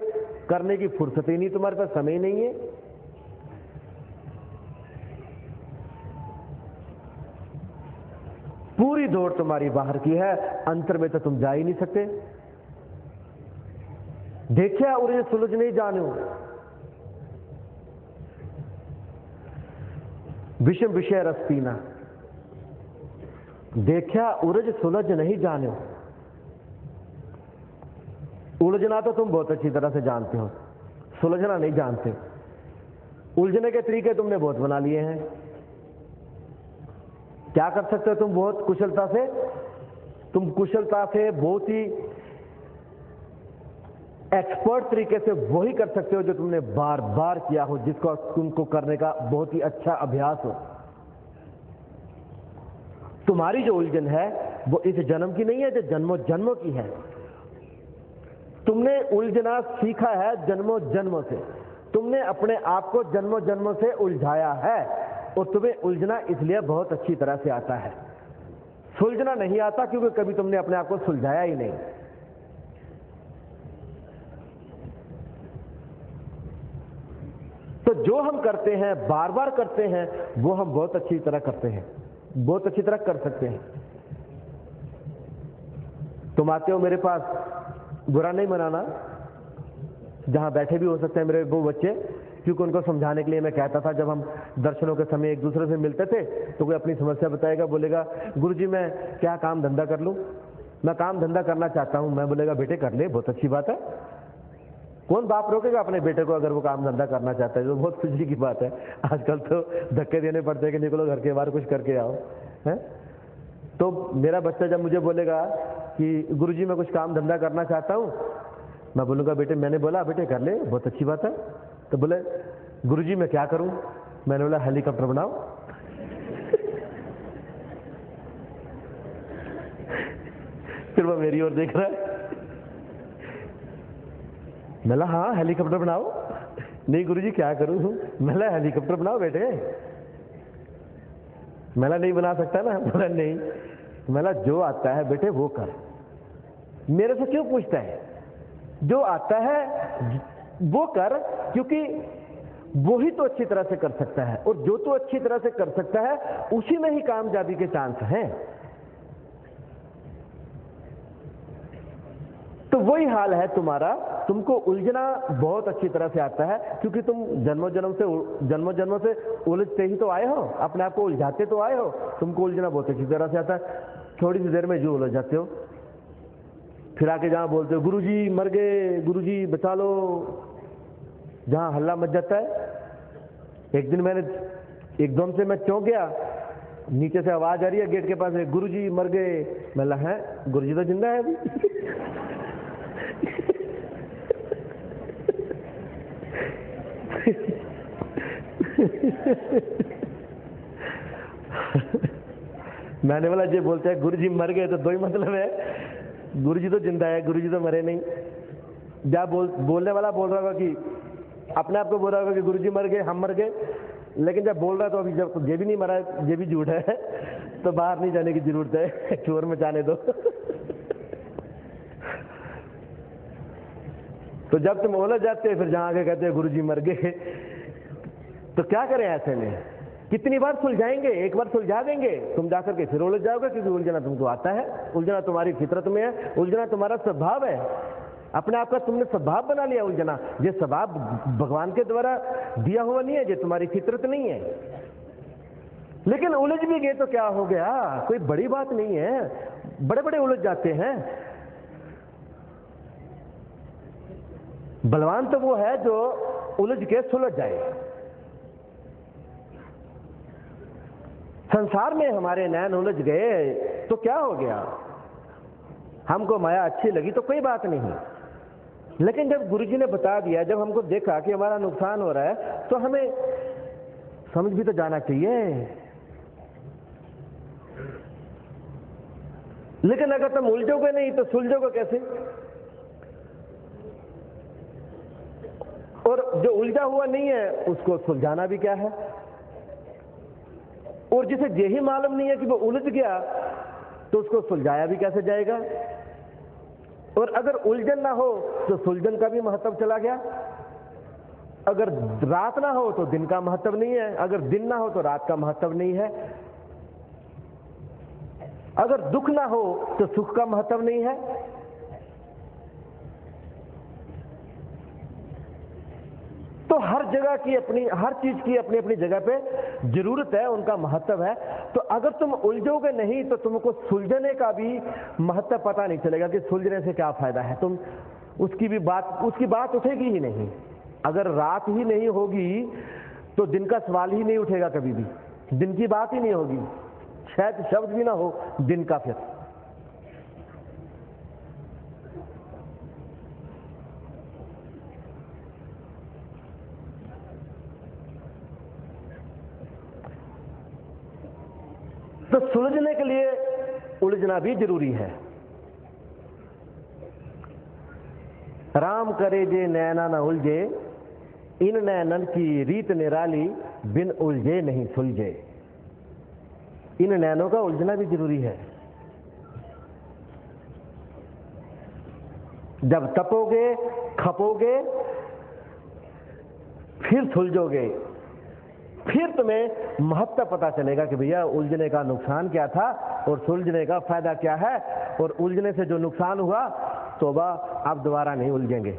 करने की फुर्सत ही नहीं, तुम्हारे पास समय नहीं है। पूरी दौड़ तुम्हारी बाहर की है, अंतर में तो तुम जा ही नहीं सकते। देखिए उन्हें सुलझ नहीं जानो, विषम विषय रस पीना, देखा उलझ सुलझ नहीं जाने। उलझना तो तुम बहुत अच्छी तरह से जानते हो, सुलझना नहीं जानते। उलझने के तरीके तुमने बहुत बना लिए हैं। क्या कर सकते हो तुम? बहुत कुशलता से, तुम कुशलता से बहुत ही एक्सपर्ट तरीके से वही कर सकते हो जो तुमने बार बार किया हो, जिसको तुमको करने का बहुत ही अच्छा अभ्यास हो। तुम्हारी जो उलझन है वो इस जन्म की नहीं है, जो जन्मों जन्मों की है। तुमने उलझना सीखा है जन्मों जन्मों से, तुमने अपने आप को जन्मों जन्मों से उलझाया है और तुम्हें उलझना इसलिए बहुत अच्छी तरह से आता है। सुलझना नहीं आता क्योंकि कभी तुमने अपने आप को सुलझाया ही नहीं। तो जो हम करते हैं, बार बार करते हैं, वो हम बहुत अच्छी तरह करते हैं, बहुत अच्छी तरह कर सकते हैं। तुम आते हो मेरे पास, बुरा नहीं मनाना, जहां बैठे भी हो सकते हैं मेरे वो बच्चे, क्योंकि उनको समझाने के लिए मैं कहता था, जब हम दर्शनों के समय एक दूसरे से मिलते थे तो कोई अपनी समस्या बताएगा, बोलेगा गुरुजी मैं क्या काम धंधा कर लूं, मैं काम धंधा करना चाहता हूं। मैं बोलेगा बेटे कर ले, बहुत अच्छी बात है। कौन बाप रोकेगा अपने बेटे को अगर वो काम धंधा करना चाहता है? तो बहुत खुशी की बात है। आजकल तो धक्के देने पड़ते हैं कि निकलो घर के बाहर, कुछ करके आओ, है? तो मेरा बच्चा जब मुझे बोलेगा कि गुरुजी मैं कुछ काम धंधा करना चाहता हूं, मैं बोलूंगा बेटे, मैंने बोला बेटे कर ले, बहुत अच्छी बात है। तो बोले गुरुजी मैं क्या करूं? मैंने बोला हेलीकॉप्टर बनाओ। फिर वो मेरी ओर देख रहा है। मैं हाँ हेलीकॉप्टर बनाओ। नहीं गुरुजी क्या करूं? मैं हेलीकॉप्टर बनाओ बेटे। मैं नहीं बना सकता ना? बोला नहीं। मैं जो आता है बेटे वो कर, मेरे से क्यों पूछता है? जो आता है वो कर, क्योंकि वो ही तो अच्छी तरह से कर सकता है, और जो तो अच्छी तरह से कर सकता है उसी में ही कामयाबी के चांस हैं। तो वही हाल है तुम्हारा, तुमको उलझना बहुत अच्छी तरह से आता है, क्योंकि तुम जन्मों जन्मों से उलझते ही तो आए हो, अपने आप को उलझाते तो आए हो। तुमको उलझना बहुत अच्छी तरह से आता है। थोड़ी सी देर में जो उलझ जाते हो, फिर आके जहां बोलते हो गुरुजी मर गए, गुरुजी बचा लो, जहां हल्ला मच जाता है। एक दिन मैंने एकदम से मैं चौंक गया, नीचे से आवाज आ रही है गेट के पास, गुरुजी मर गए। मैं है गुरुजी तो जिंदा है अभी। मैंने बोला जी बोलते हैं गुरुजी मर गए तो दो ही मतलब है, गुरुजी तो जिंदा है, गुरुजी तो मरे नहीं। जब बोलने वाला बोल रहा होगा कि अपने आप को बोल रहा होगा कि गुरुजी मर गए, हम मर गए, लेकिन जब बोल रहा है तो अभी जब ये भी नहीं मरा है, ये भी झूठ है, तो बाहर नहीं जाने की जरूरत है, चोर में जाने दो। तो जब तुम उलझ जाते फिर जहां आके कहते हैं गुरुजी मर गए, तो क्या करें ऐसे में? कितनी बार सुलझाएंगे? एक बार सुलझा देंगे, तुम जाकर के फिर उलझ जाओगे, क्योंकि उलझना तुमको आता है, उलझना तुम्हारी फितरत में है, उलझना तुम्हारा स्वभाव है, अपने आप का तुमने स्वभाव बना लिया उलझना। ये स्वभाव भगवान के द्वारा दिया हुआ नहीं है, ये तुम्हारी फितरत नहीं है। लेकिन उलझ भी गए तो क्या हो गया, कोई बड़ी बात नहीं है, बड़े बड़े उलझ जाते हैं। बलवान तो वो है जो उलझ के सुलझ जाए। संसार में हमारे नैन उलझ गए तो क्या हो गया, हमको माया अच्छी लगी तो कोई बात नहीं, लेकिन जब गुरुजी ने बता दिया, जब हमको देखा कि हमारा नुकसान हो रहा है, तो हमें समझ भी तो जाना चाहिए। लेकिन अगर तुम उलझोगे नहीं तो सुलझोगे कैसे? और जो उलझा हुआ नहीं है उसको सुलझाना भी क्या है, और जिसे यही मालूम नहीं है कि वो उलझ गया तो उसको सुलझाया भी कैसे जाएगा? और अगर उलझन ना हो तो सुलझन का भी महत्व चला गया। अगर रात ना हो तो दिन का महत्व नहीं है, अगर दिन ना हो तो रात का महत्व नहीं है, अगर दुख ना हो तो सुख का महत्व नहीं है। तो हर जगह की अपनी, हर चीज की अपनी अपनी जगह पे जरूरत है, उनका महत्व है। तो अगर तुम उलझोगे नहीं तो तुमको सुलझने का भी महत्व पता नहीं चलेगा कि सुलझने से क्या फायदा है। तुम उसकी बात उठेगी ही नहीं। अगर रात ही नहीं होगी तो दिन का सवाल ही नहीं उठेगा, कभी भी दिन की बात ही नहीं होगी, शायद शब्द भी ना हो दिन का। फिर तो सुलझने के लिए उलझना भी जरूरी है। राम करे जे नैना न उलझे, इन नैनन की रीत निराली, बिन उलझे नहीं सुलझे। इन नैनों का उलझना भी जरूरी है। जब तपोगे, खपोगे, फिर सुलझोगे, फिर तुम्हें महत्व पता चलेगा कि भैया उलझने का नुकसान क्या था और सुलझने का फायदा क्या है। और उलझने से जो नुकसान हुआ तौबा, आप दोबारा नहीं उलझेंगे।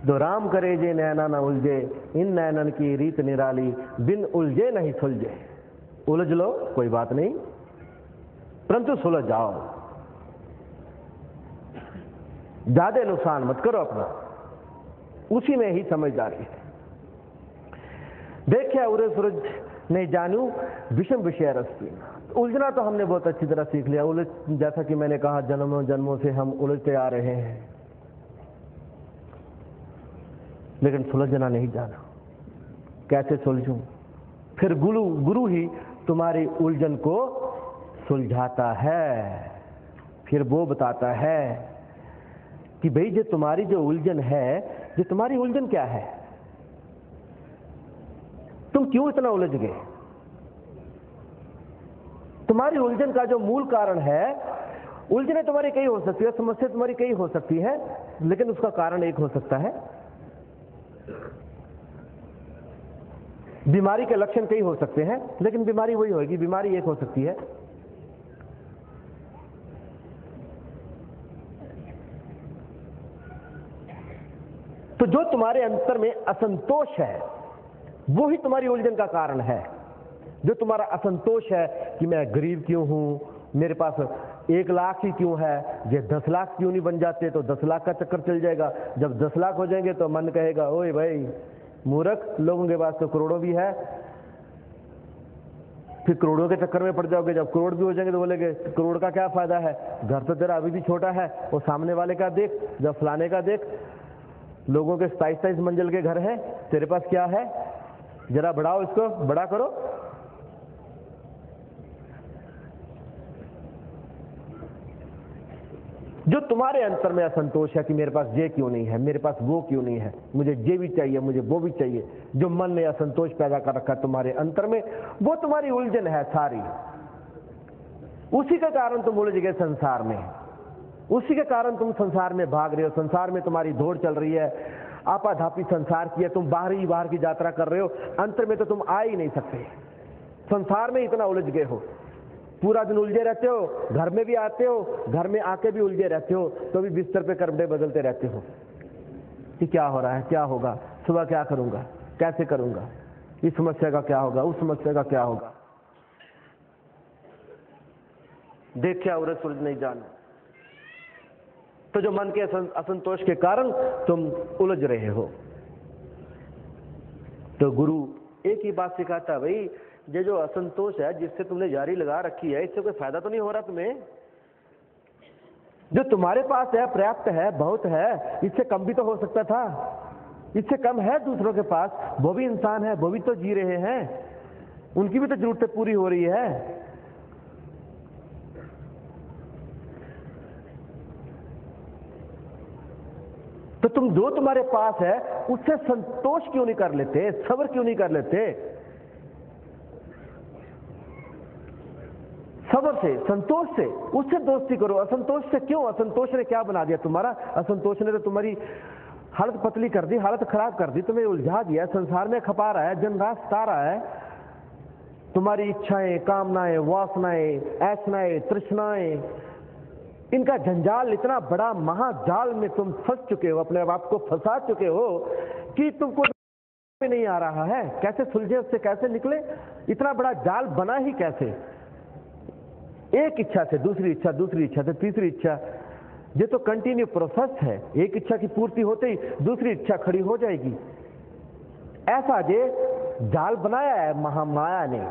जो राम करे जे नैना न उलझे, इन नैनन की रीत निराली, बिन उलझे नहीं सुलझे। उलझ लो कोई बात नहीं, परंतु सुलझ जाओ, ज्यादा नुकसान मत करो अपना, उसी में ही समझदारी है। देखिए उरे सूरज नहीं जानू, विषम विषय रस्ती। उलझना तो हमने बहुत अच्छी तरह सीख लिया। उलझ, जैसा कि मैंने कहा, जन्मों जन्मों से हम उलझते आ रहे हैं, लेकिन सुलझना नहीं जाना। कैसे सुलझूं? फिर गुरु ही तुम्हारी उलझन को सुलझाता है। फिर वो बताता है कि भाई जो तुम्हारी जो उलझन है, जो तुम्हारी उलझन क्या है, तुम क्यों इतना उलझ गए? तुम्हारी उलझन का जो मूल कारण है, उलझने तुम्हारी कई हो सकती है, समस्या तुम्हारी कई हो सकती है, लेकिन उसका कारण एक हो सकता है। बीमारी के लक्षण कई हो सकते हैं, लेकिन बीमारी वही होगी, बीमारी एक हो सकती है। तो जो तुम्हारे अंतर में असंतोष है, वो ही तुम्हारी उलझन का कारण है। जो तुम्हारा असंतोष है कि मैं गरीब क्यों हूं, मेरे पास 1 लाख ही क्यों है, ये 10 लाख क्यों नहीं बन जाते, तो 10 लाख का चक्कर चल जाएगा। जब 10 लाख हो जाएंगे तो मन कहेगा, ओए भाई मूर्ख, लोगों के पास तो करोड़ों भी है। फिर करोड़ों के चक्कर में पड़ जाओगे। जब करोड़ भी हो जाएंगे तो बोलेंगे करोड़ का क्या फायदा है, घर तो तेरा अभी भी छोटा है, और सामने वाले का देख, जब फलाने का देख, लोगों के 27-27 मंजिल के घर हैं, तेरे पास क्या है, जरा बढ़ाओ, इसको बड़ा करो। जो तुम्हारे अंतर में असंतोष है कि मेरे पास ये क्यों नहीं है, मेरे पास वो क्यों नहीं है, मुझे ये भी चाहिए, मुझे वो भी चाहिए, जो मन ने असंतोष पैदा कर रखा है तुम्हारे अंतर में, वो तुम्हारी उलझन है सारी। उसी के कारण तुम उलझ गए संसार में, उसी के कारण तुम संसार में भाग रहे हो, संसार में तुम्हारी दौड़ चल रही है, आपाधापी संसार की है, तुम बाहर की यात्रा कर रहे हो, अंतर में तो तुम आ ही नहीं सकते। संसार में इतना उलझ गए हो, पूरा दिन उलझे रहते हो, घर में भी आते हो, घर में आके भी उलझे रहते हो, तो भी बिस्तर पे कपड़े बदलते रहते हो कि क्या हो रहा है, क्या होगा, सुबह क्या करूंगा, कैसे करूंगा, इस समस्या का क्या होगा, उस समस्या का क्या होगा। देखा उरज सूरज नहीं जाना। तो जो मन के असंतोष के कारण तुम उलझ रहे हो, तो गुरु एक ही बात सिखाता, भाई ये जो असंतोष है जिससे तुमने जारी लगा रखी है, इससे कोई फायदा तो नहीं हो रहा तुम्हें। जो तुम्हारे पास है पर्याप्त है, बहुत है, इससे कम भी तो हो सकता था, इससे कम है दूसरों के पास, वो भी इंसान है, वो भी तो जी रहे हैं, उनकी भी तो जरूरतें पूरी हो रही है। तो तुम जो तुम्हारे पास है उससे संतोष क्यों नहीं कर लेते, सब्र क्यों नहीं कर लेते? सब्र से, संतोष से, उससे दोस्ती करो। असंतोष से क्यों? असंतोष ने क्या बना दिया तुम्हारा? असंतोष ने तो तुम्हारी हालत पतली कर दी, हालत खराब कर दी, तुम्हें उलझा दिया, संसार में खपा रहा है, दिन रात सता रहा है। तुम्हारी इच्छाएं, कामनाएं, वासनाएं, ऐसनाएं, तृष्णाएं, इनका जंजाल, इतना बड़ा महाजाल में तुम फंस चुके हो, अपने आप को फंसा चुके हो कि तुमको नहीं आ रहा है कैसे सुलझे, उससे कैसे निकले। इतना बड़ा जाल बना ही कैसे? एक इच्छा से दूसरी इच्छा, दूसरी इच्छा से तीसरी इच्छा, ये तो कंटिन्यू प्रोसेस है। एक इच्छा की पूर्ति होते ही दूसरी इच्छा खड़ी हो जाएगी। ऐसा ये जाल बनाया है महामाया ने।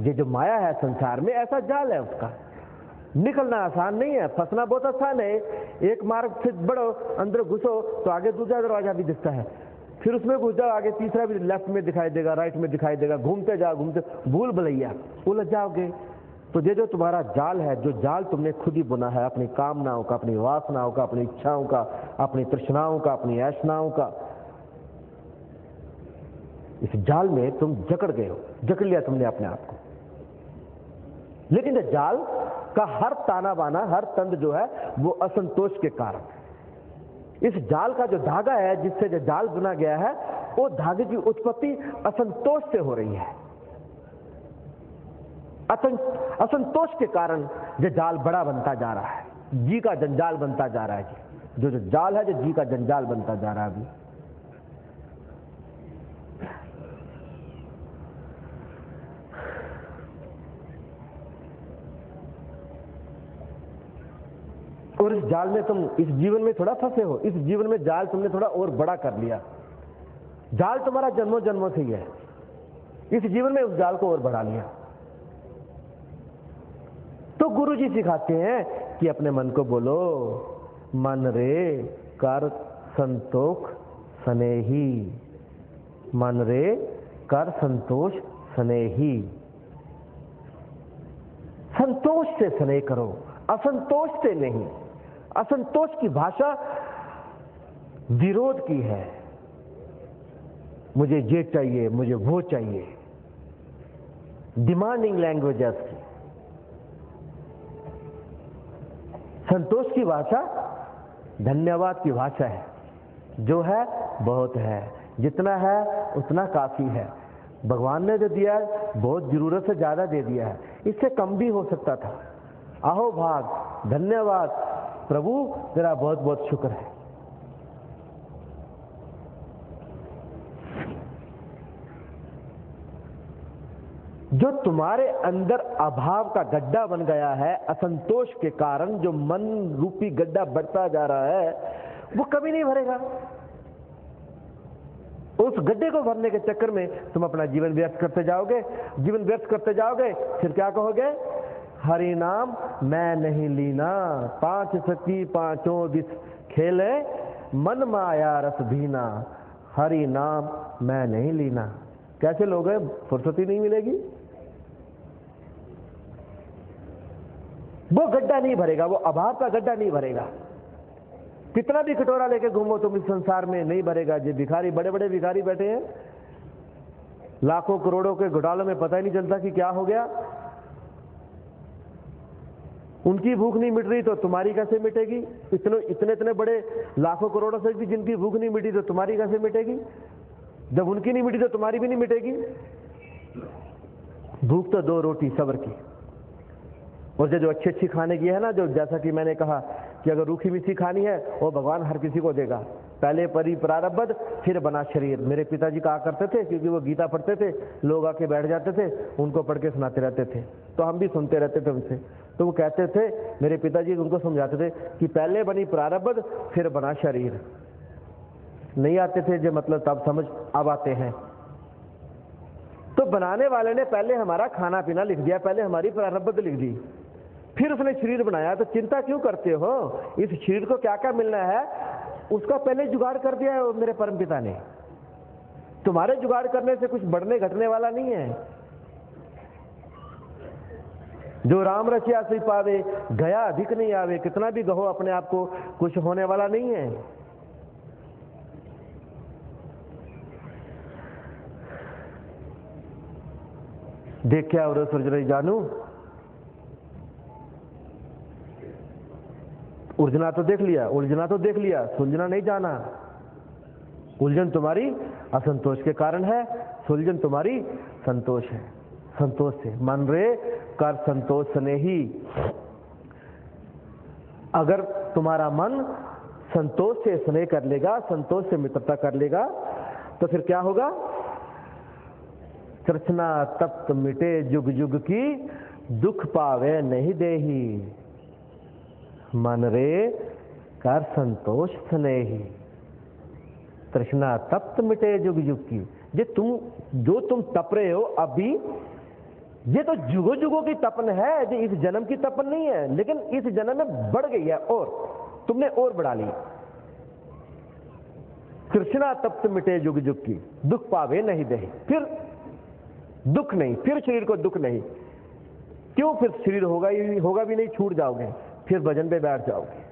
ये जो माया है संसार में, ऐसा जाल है उसका। निकलना आसान नहीं है, फंसना बहुत आसान है। एक मार्ग से बढ़ो, अंदर घुसो तो आगे दूसरा दरवाजा भी दिखता है, फिर उसमें घुस जाओ, आगे तीसरा भी लेफ्ट में दिखाई देगा, राइट में दिखाई देगा, घूमते जाओ, घूमते भूल भुलैया उलझ जाओगे। तो ये जो तुम्हारा जाल है, जो जाल तुमने खुद ही बुना है, अपनी कामनाओं का, अपनी वासनाओं का, अपनी इच्छाओं का, अपनी तृष्णाओं का, अपनी ऐशनाओं का, इस जाल में तुम जकड़ गए हो, जकड़ लिया तुमने अपने आप को। लेकिन ये जाल का हर ताना बाना, हर तंद जो है वो असंतोष के कारण। इस जाल का जो धागा है, जिससे जो जाल बुना गया है, वो धागे की उत्पत्ति असंतोष से हो रही है। असंतोष के कारण जो जाल बड़ा बनता जा रहा है, जी का जंजाल बनता जा रहा है। जो जाल है, जो जी का जंजाल बनता जा रहा है अभी। और इस जाल में तुम इस जीवन में थोड़ा फंसे हो, इस जीवन में जाल तुमने थोड़ा और बड़ा कर लिया। जाल तुम्हारा जन्मों जन्मों से ही है, इस जीवन में उस जाल को और बढ़ा लिया। तो गुरु जी सिखाते हैं कि अपने मन को बोलो, मन रे कर संतोष स्नेही, मन रे कर संतोष स्नेही। संतोष से स्नेह करो, असंतोष से नहीं। असंतोष की भाषा विरोध की है, मुझे ये चाहिए, मुझे वो चाहिए, डिमांडिंग लैंग्वेज है उसकी। संतोष की भाषा धन्यवाद की भाषा है, जो है बहुत है, जितना है उतना काफी है। भगवान ने जो दिया है बहुत जरूरत से ज्यादा दे दिया है, इससे कम भी हो सकता था। आहो भाग, धन्यवाद प्रभु, तेरा बहुत बहुत शुक्र है। जो तुम्हारे अंदर अभाव का गड्ढा बन गया है असंतोष के कारण, जो मन रूपी गड्ढा बढ़ता जा रहा है, वो कभी नहीं भरेगा। उस गड्ढे को भरने के चक्कर में तुम अपना जीवन व्यर्थ करते जाओगे, जीवन व्यर्थ करते जाओगे, फिर क्या कहोगे? हरि नाम मैं नहीं लीना, पांच सखी पांचों दिस खेले, मन माया रस भीना, हरि नाम मैं नहीं लीना। कैसे लोग हैं, फुर्सत ही नहीं मिलेगी। वो गड्ढा नहीं भरेगा, वो अभाव का गड्ढा नहीं भरेगा। कितना भी कटोरा लेके घूमो तुम इस संसार में, नहीं भरेगा। जो भिखारी, बड़े बड़े भिखारी बैठे हैं लाखों करोड़ों के घोटालों में, पता ही नहीं चलता कि क्या हो गया। उनकी भूख नहीं मिट रही तो तुम्हारी कैसे मिटेगी? इतने इतने बड़े लाखों करोड़ों से भी जिनकी भूख नहीं मिटी तो तुम्हारी कैसे मिटेगी? जब उनकी नहीं मिटी तो तुम्हारी भी नहीं मिटेगी। भूख तो 2 रोटी सब्र की, और जो अच्छी अच्छी खाने की है ना, जो जैसा कि मैंने कहा कि अगर रूखी मिठी खानी है वो भगवान हर किसी को देगा। पहले परी प्रारब्ध फिर बना शरीर। मेरे पिताजी कहा करते थे, क्योंकि वो गीता पढ़ते थे, लोग आके बैठ जाते थे, उनको पढ़ के सुनाते रहते थे, तो हम भी सुनते रहते थे उनसे। तो वो कहते थे, मेरे पिताजी उनको समझाते थे कि पहले बनी प्रारब्ध फिर बना शरीर। नहीं आते थे जो मतलब तब समझ, अब आते हैं। तो बनाने वाले ने पहले हमारा खाना पीना लिख दिया, पहले हमारी प्रारब्ध लिख दी, फिर उसने शरीर बनाया। तो चिंता क्यों करते हो? इस शरीर को क्या क्या मिलना है उसका पहले जुगाड़ कर दिया है मेरे परम पिता ने। तुम्हारे जुगाड़ करने से कुछ बढ़ने घटने वाला नहीं है। जो राम रचिया सो पावे, गया अधिक नहीं आवे। कितना भी कहो अपने आप को, कुछ होने वाला नहीं है। देख क्या और सूरज रही जानू, उलझना तो देख लिया, उलझना तो देख लिया, सुलझना नहीं जाना। उलझन तुम्हारी असंतोष के कारण है, सुलझन तुम्हारी संतोष है। संतोष से मन रे कर संतोष ने ही। अगर तुम्हारा मन संतोष से स्नेह कर लेगा, संतोष से मित्रता कर लेगा, तो फिर क्या होगा? तृष्णा तप्त मिटे जुग जुग की, दुख पावे नहीं देही। मन रे कर संतोष स्नेही। तृष्णा तप्त मिटे जुग जुग की। जो तुम तप रहे हो अभी, ये तो जुगों जुगों की तपन है, ये इस जन्म की तपन नहीं है, लेकिन इस जन्म में बढ़ गई है और तुमने और बढ़ा ली। तृष्णा तप्त मिटे जुग जुग की, दुख पावे नहीं दे। फिर दुख नहीं, फिर शरीर को दुख नहीं। क्यों? फिर शरीर होगा भी नहीं, छूट जाओगे, फिर भजन पे बैठ जाओगे।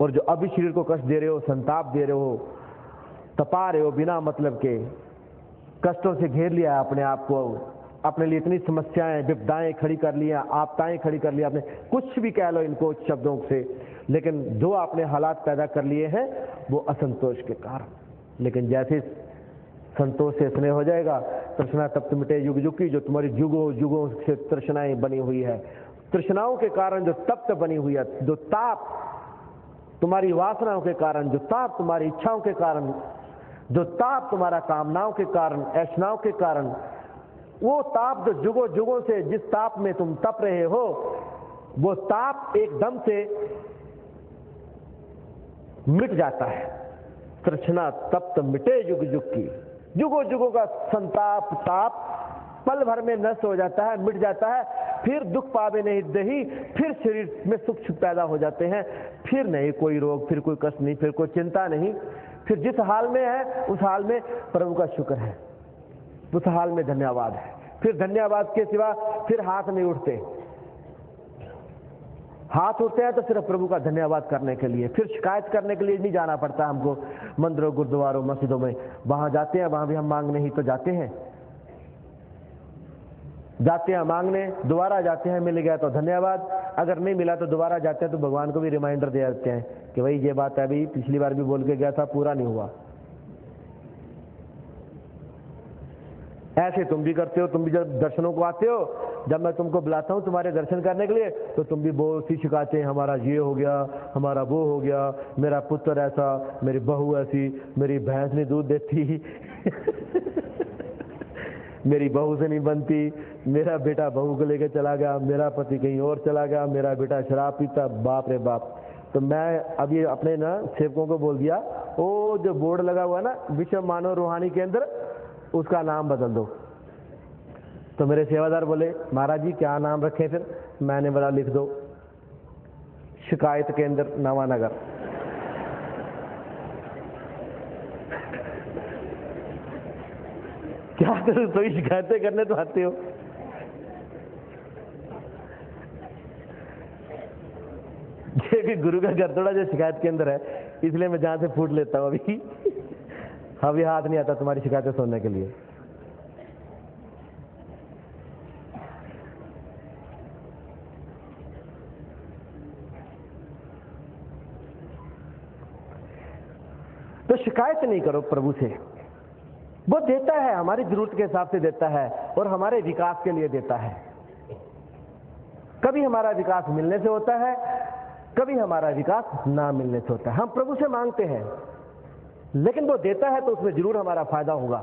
और जो अभी शरीर को कष्ट दे रहे हो, संताप दे रहे हो, तपा रहे हो, बिना मतलब के कष्टों से घेर लिया अपने आप को, अपने लिए इतनी समस्याएं विपदाएं खड़ी कर लिया, आपदाएं खड़ी कर लिया आपने, कुछ भी कह लो इनको शब्दों से, लेकिन जो आपने हालात पैदा कर लिए हैं वो असंतोष के कारण। लेकिन जैसे संतोष से स्नेह हो जाएगा, तृष्णा तप्त मिटे युग युग की, जो तुम्हारी जुगों जुगों से तृष्णाएं बनी हुई है, तृष्णाओं के कारण जो तप्त बनी हुई है, जो ताप तुम्हारी वासनाओं के कारण, जो ताप तुम्हारी इच्छाओं के कारण, जो ताप तुम्हारा कामनाओं के कारण, ऐशनाओं के कारण, वो ताप जो जुगों जुगों से जिस ताप में तुम तप रहे हो, वो ताप एकदम से मिट जाता है। तृष्णा तप्त मिटे युग युग की, जुगों जुगों का संताप ताप पल भर में नष्ट हो जाता है, मिट जाता है। फिर दुख पावे नहीं दही, फिर शरीर में सुख पैदा हो जाते हैं, फिर नहीं कोई रोग, फिर कोई कष्ट नहीं, फिर कोई चिंता नहीं। फिर जिस हाल में है उस हाल में प्रभु का शुक्र है, उस हाल में धन्यवाद है। फिर धन्यवाद के सिवा फिर हाथ नहीं उठते। हाथ उठते हैं तो सिर्फ प्रभु का धन्यवाद करने के लिए, फिर शिकायत करने के लिए नहीं जाना पड़ता हमको मंदिरों गुरुद्वारों मस्जिदों में। वहां जाते हैं, वहां भी हम मांगने ही तो जाते हैं, जाते हैं मांगने, दोबारा जाते हैं, मिल गया तो धन्यवाद, अगर नहीं मिला तो दोबारा जाते हैं तो भगवान को भी रिमाइंडर दे देते हैं कि भाई ये बात है, अभी पिछली बार भी बोल के गया था, पूरा नहीं हुआ। ऐसे तुम भी करते हो। तुम भी जब दर्शनों को आते हो, जब मैं तुमको बुलाता हूं तुम्हारे दर्शन करने के लिए, तो तुम भी बहुत सी शिकायतें, हमारा ये हो गया, हमारा वो हो गया, मेरा पुत्र ऐसा, मेरी बहू ऐसी, मेरी भैंस नहीं दूध देती मेरी बहू से नहीं बनती, मेरा बेटा बहू को लेकर चला गया, मेरा पति कहीं और चला गया, मेरा बेटा शराब पीता, बाप रे बाप। तो मैं अभी अपने ना सेवकों को बोल दिया, वो जो बोर्ड लगा हुआ ना विश्व मानव रूहानी के अंदर, उसका नाम बदल दो। तो मेरे सेवादार बोले, महाराज जी क्या नाम रखें? फिर मैंने बोला लिख दो शिकायत केंद्र नवानगर। क्या करूं, तो शिकायतें करने तो आते हो। कि गुरु का घर थोड़ा जो शिकायत के अंदर है, इसलिए मैं जहां से फूट लेता हूं अभी हाथ नहीं आता तुम्हारी शिकायतें सुनने के लिए। तो शिकायत नहीं करो प्रभु से, वो देता है, हमारी जरूरत के हिसाब से देता है और हमारे विकास के लिए देता है। कभी हमारा विकास मिलने से होता है, कभी हमारा विकास ना मिलने से होता है। हम प्रभु से मांगते हैं, लेकिन वो देता है तो उसमें जरूर हमारा फायदा होगा,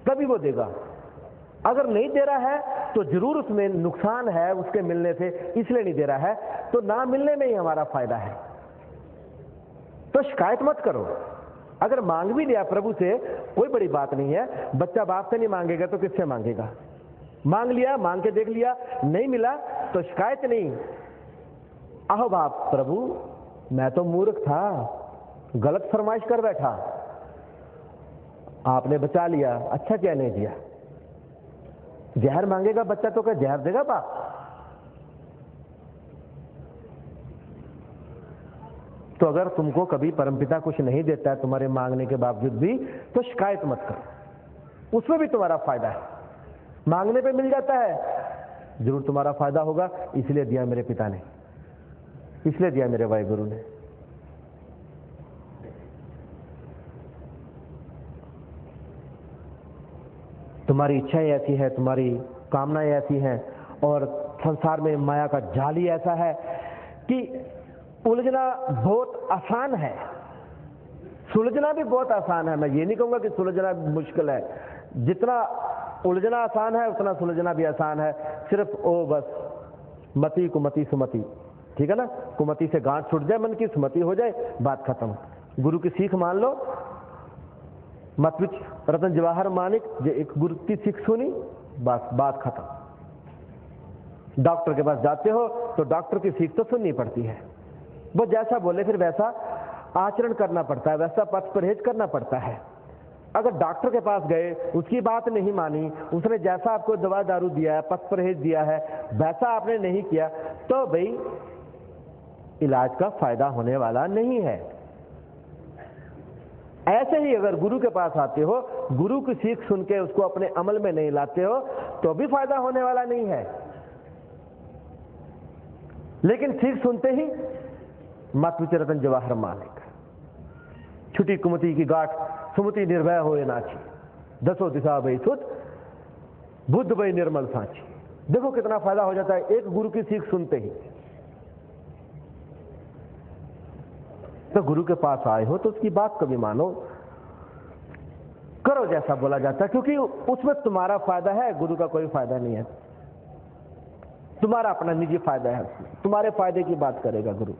तभी वो देगा। अगर नहीं दे रहा है तो जरूर उसमें नुकसान है उसके मिलने से, इसलिए नहीं दे रहा है, तो ना मिलने में ही हमारा फायदा है। तो शिकायत मत करो। अगर मांग भी लिया प्रभु से, कोई बड़ी बात नहीं है। बच्चा बाप से नहीं मांगेगा तो किससे मांगेगा? मांग लिया, मांग के देख लिया, नहीं मिला तो शिकायत नहीं। आहो बाप प्रभु, मैं तो मूर्ख था, गलत फरमाइश कर बैठा, आपने बचा लिया, अच्छा क्या नहीं दिया। जहर मांगेगा बच्चा तो क्या जहर देगा बाप? तो अगर तुमको कभी परमपिता कुछ नहीं देता है तुम्हारे मांगने के बावजूद भी, तो शिकायत मत करो, उसमें भी तुम्हारा फायदा है। मांगने पे मिल जाता है, जरूर तुम्हारा फायदा होगा, इसलिए दिया मेरे पिता ने, इसलिए दिया मेरे वाहे गुरु ने। तुम्हारी इच्छाएं ऐसी है, तुम्हारी कामनाएं ऐसी हैं, और संसार में माया का जाल ही ऐसा है कि उलझना बहुत आसान है, सुलझना भी बहुत आसान है। मैं ये नहीं कहूंगा कि सुलझना मुश्किल है, जितना उलझना आसान है उतना सुलझना भी आसान है। सिर्फ ओ बस मति कुमति सुमति, ठीक है ना, कुमति से गांठ छूट जाए मन की, सुमति हो जाए, बात खत्म। गुरु की सीख मान लो, मत विच रतन जवाहर मानिक, जो एक गुरु की सीख सुनी, बस बात खत्म। डॉक्टर के पास जाते हो तो डॉक्टर की सीख तो सुननी पड़ती है, वो जैसा बोले फिर वैसा आचरण करना पड़ता है, वैसा पथ परहेज करना पड़ता है। अगर डॉक्टर के पास गए, उसकी बात नहीं मानी, उसने जैसा आपको दवा दारू दिया है, पथ परहेज दिया है, वैसा आपने नहीं किया, तो भाई इलाज का फायदा होने वाला नहीं है। ऐसे ही अगर गुरु के पास आते हो, गुरु की सीख सुन के उसको अपने अमल में नहीं लाते हो, तो भी फायदा होने वाला नहीं है। लेकिन सीख सुनते ही मत विच रतन जवाहर मालिक, छुटी कुमति की गांठ सुमति निर्भय होए नाची, दसों दिशा भई सुत बुद्ध भई निर्मल सांची। देखो कितना फायदा हो जाता है एक गुरु की सीख सुनते ही। तो गुरु के पास आए हो तो उसकी बात कभी मानो, करो जैसा बोला जाता है, क्योंकि उसमें तुम्हारा फायदा है, गुरु का कोई फायदा नहीं है। तुम्हारा अपना निजी फायदा है, तुम्हारे फायदे की बात करेगा गुरु।